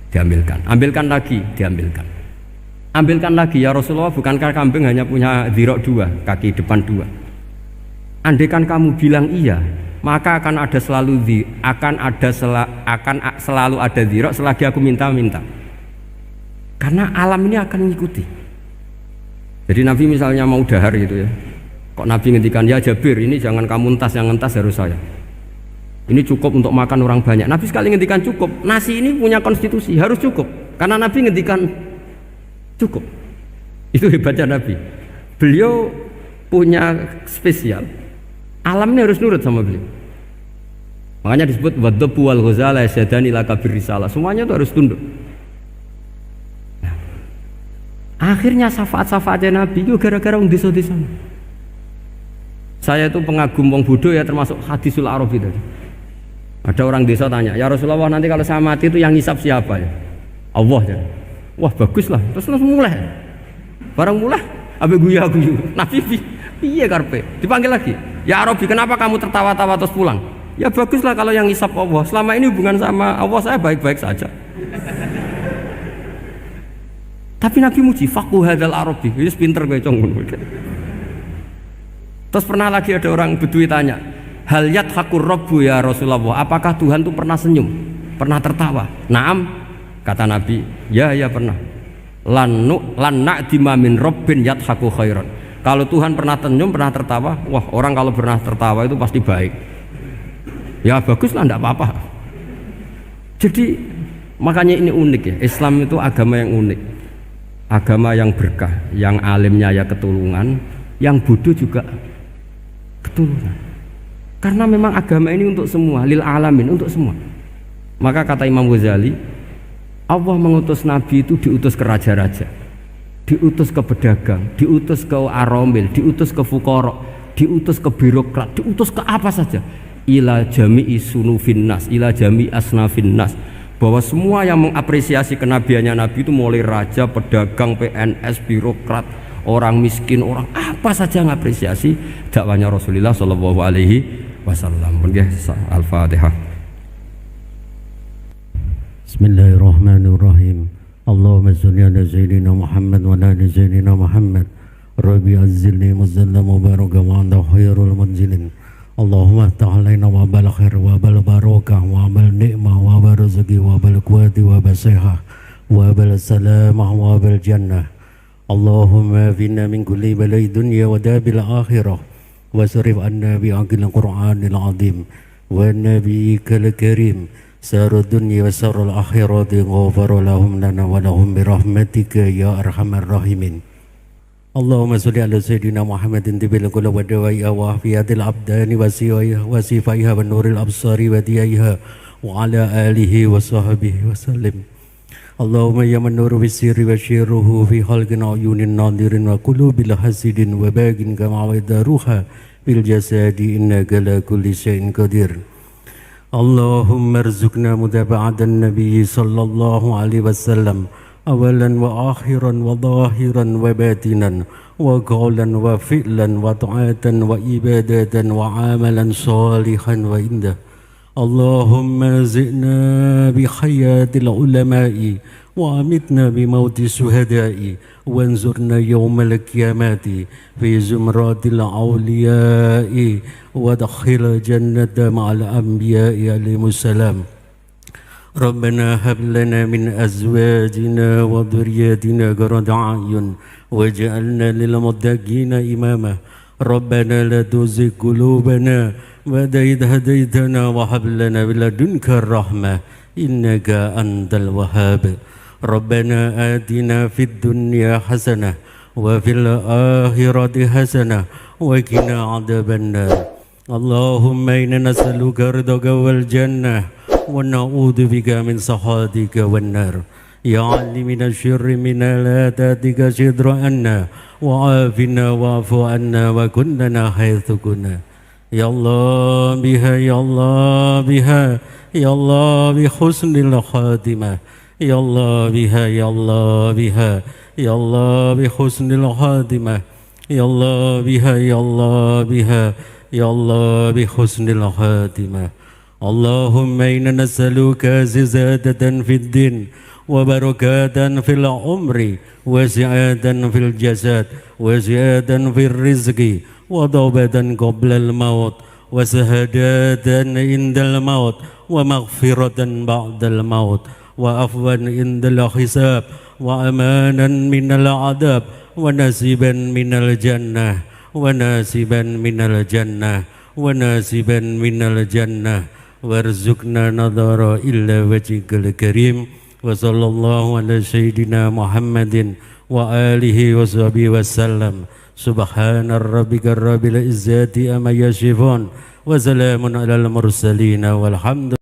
diambilkan. Ambilkan lagi, diambilkan. Ambilkan lagi ya Rasulullah, bukankah kambing hanya punya dirok dua, kaki depan dua? Andaikan kamu bilang iya, maka akan selalu ada dirok selagi aku minta. Karena alam ini akan mengikuti. Jadi Nabi misalnya mau dahar gitu ya, kok Nabi ngendikan ya Jabir, ini jangan kamu entas, yang entas harus saya. Ini cukup untuk makan orang banyak. Nabi sekali ngendikan cukup. Nasi ini punya konstitusi, harus cukup. Karena Nabi ngendikan cukup. Itu hebatnya Nabi. Beliau punya spesial. Alam ini harus nurut sama beliau. Makanya disebut wadhabu wal ghazala yasyadani laka birrisalah. Semuanya itu harus tunduk. Nah, akhirnya syafaat-syafaatnya Nabi itu gara-gara wong desa-desa. Saya itu pengagum wong bodoh ya, termasuk hadisul Arabi tadi. Ada orang desa tanya, ya Rasulullah nanti kalau saya mati itu yang ngisap siapa ya? Allah ya. Wah bagus lah, terus mulai. Barang mulai, abe guyu. Nabi piye karpe? Dipanggil lagi. Ya Arabi, kenapa kamu tertawa-tawa terus pulang? Ya baguslah kalau yang ngisap Allah. Selama ini hubungan sama Allah saya baik-baik saja. Tapi Nabi muji, faqhu hadzal Arabi. Wis pinter kowe cong. Terus pernah lagi ada orang Bedui tanya, hal yadhakur rabbu ya Rasulullah, apakah Tuhan itu pernah senyum, pernah tertawa? Naam, kata Nabi, ya pernah. Lan na'dima min rabbin yadhaku khairan. Kalau Tuhan pernah senyum, pernah tertawa, wah orang kalau pernah tertawa itu pasti baik. Ya baguslah, enggak apa-apa. Jadi makanya ini unik ya, Islam itu agama yang unik, agama yang berkah, yang alimnya ya ketulungan, yang bodoh juga ketulungan. Karena memang agama ini untuk semua, lil alamin, untuk semua. Maka kata Imam Ghazali, Allah mengutus Nabi itu diutus ke raja-raja, diutus ke pedagang, diutus ke aromil, diutus ke fuqara, diutus ke birokrat, diutus ke apa saja. Ila jami'i sunufin nas, ila jami'i asnafin nas. Bahwa semua yang mengapresiasi kenabiannya Nabi itu mulai raja, pedagang, PNS, birokrat, orang miskin, orang apa saja mengapresiasi dakwahnya Rasulullah Shallallahu Alaihi Wasallam. Al-Fatihah. Bismillahirrahmanirrahim. Allahumma sholli ala sayyidina Muhammad wa ala ali sayyidina Muhammad. Rabbi azzilni muzalla mubaraka wa anta khairul munzilin. Allahumma ta'alaina wa bal khair wa bal barakah wa bal ni'mah wa bal rizqi wa bal quwwati wa bal sihah wa bal salamah wa bal jannah. Allahumma finna min kulli balai dunya wa dabil akhirah wa sarif anna bi aqil Qur'anil azim wa nabiyyikal karim sarud dunya wa sarul akhirati ghafara lahum lana wa lahum bi rahmatika ya arhamar rahimin. Allahumma sholli ala sayyidina Muhammadin tibil qulub wa dawaiha wa afiyatil abdani wa sifaiha wa nuril absari wa diyaiha wa ala alihi wa sahbihi wa sallim. Allahumma ya man nuru bisirri wa syirruhu fi khalqin ayunin nadirin wa qulubil hasidin wa bagin kama wadaruha في الجسد إنك على كل شيء قدير. اللهم ارزقنا متابعة النبي صلى الله عليه وسلم أولا وآخرا وظاهرا وباطنا وقولا وفعلا وطاعة وإبادة وعملا صالحا وعنده. اللهم زئنا بحياة العلماء وأمتنا بموت الشهداء وانظرنا يوم القيامة في زمرات الأولياء وادخل الجنة مع الأنبياء عليهم السلام. ربنا هب لنا من أزواجنا وذرياتنا قرة أعين واجعلنا للمتقين إماما. ربنا لا تزغ قلوبنا بعد إذ هديتنا وهب لنا من لدنك الرحمة إنك أنت الوهاب. ربنا آتنا في الدنيا حسنة وفي الآخرة حسنة وقنا عذاب النار. اللهم إنا نسألك رضاك والجنة ونعوذ بك من سخطك والنار. يا علم من الشر من لا تاتيك شر عنا وعافنا واعف عنا وكلنا حيث كنا. يا الله بها يا الله بها يا الله بحسن الخاتمة. يا الله بها يا الله بها يا الله بحسن الخاتمة. يا الله بها يا الله بها يا الله بحسن الخاتمة. اللهم إنا نسألك زيادة في الدين وبركة في العمر وسعادة في الجسد وزيادة في الرزق وتوبة قبل الموت وشهادة عند الموت ومغفرة بعد الموت وعفوا عند الحساب وأمانا من العذاب ونصيبا من الجنة ونصيبا من الجنة ونصيبا من الجنة وارزقنا نظر إلا وجهك الكريم. وصلى الله على سيدنا محمد وآله وصحبه وسلم. سبحان ربك رب العزة أما يصفون وسلام على المرسلين والحمد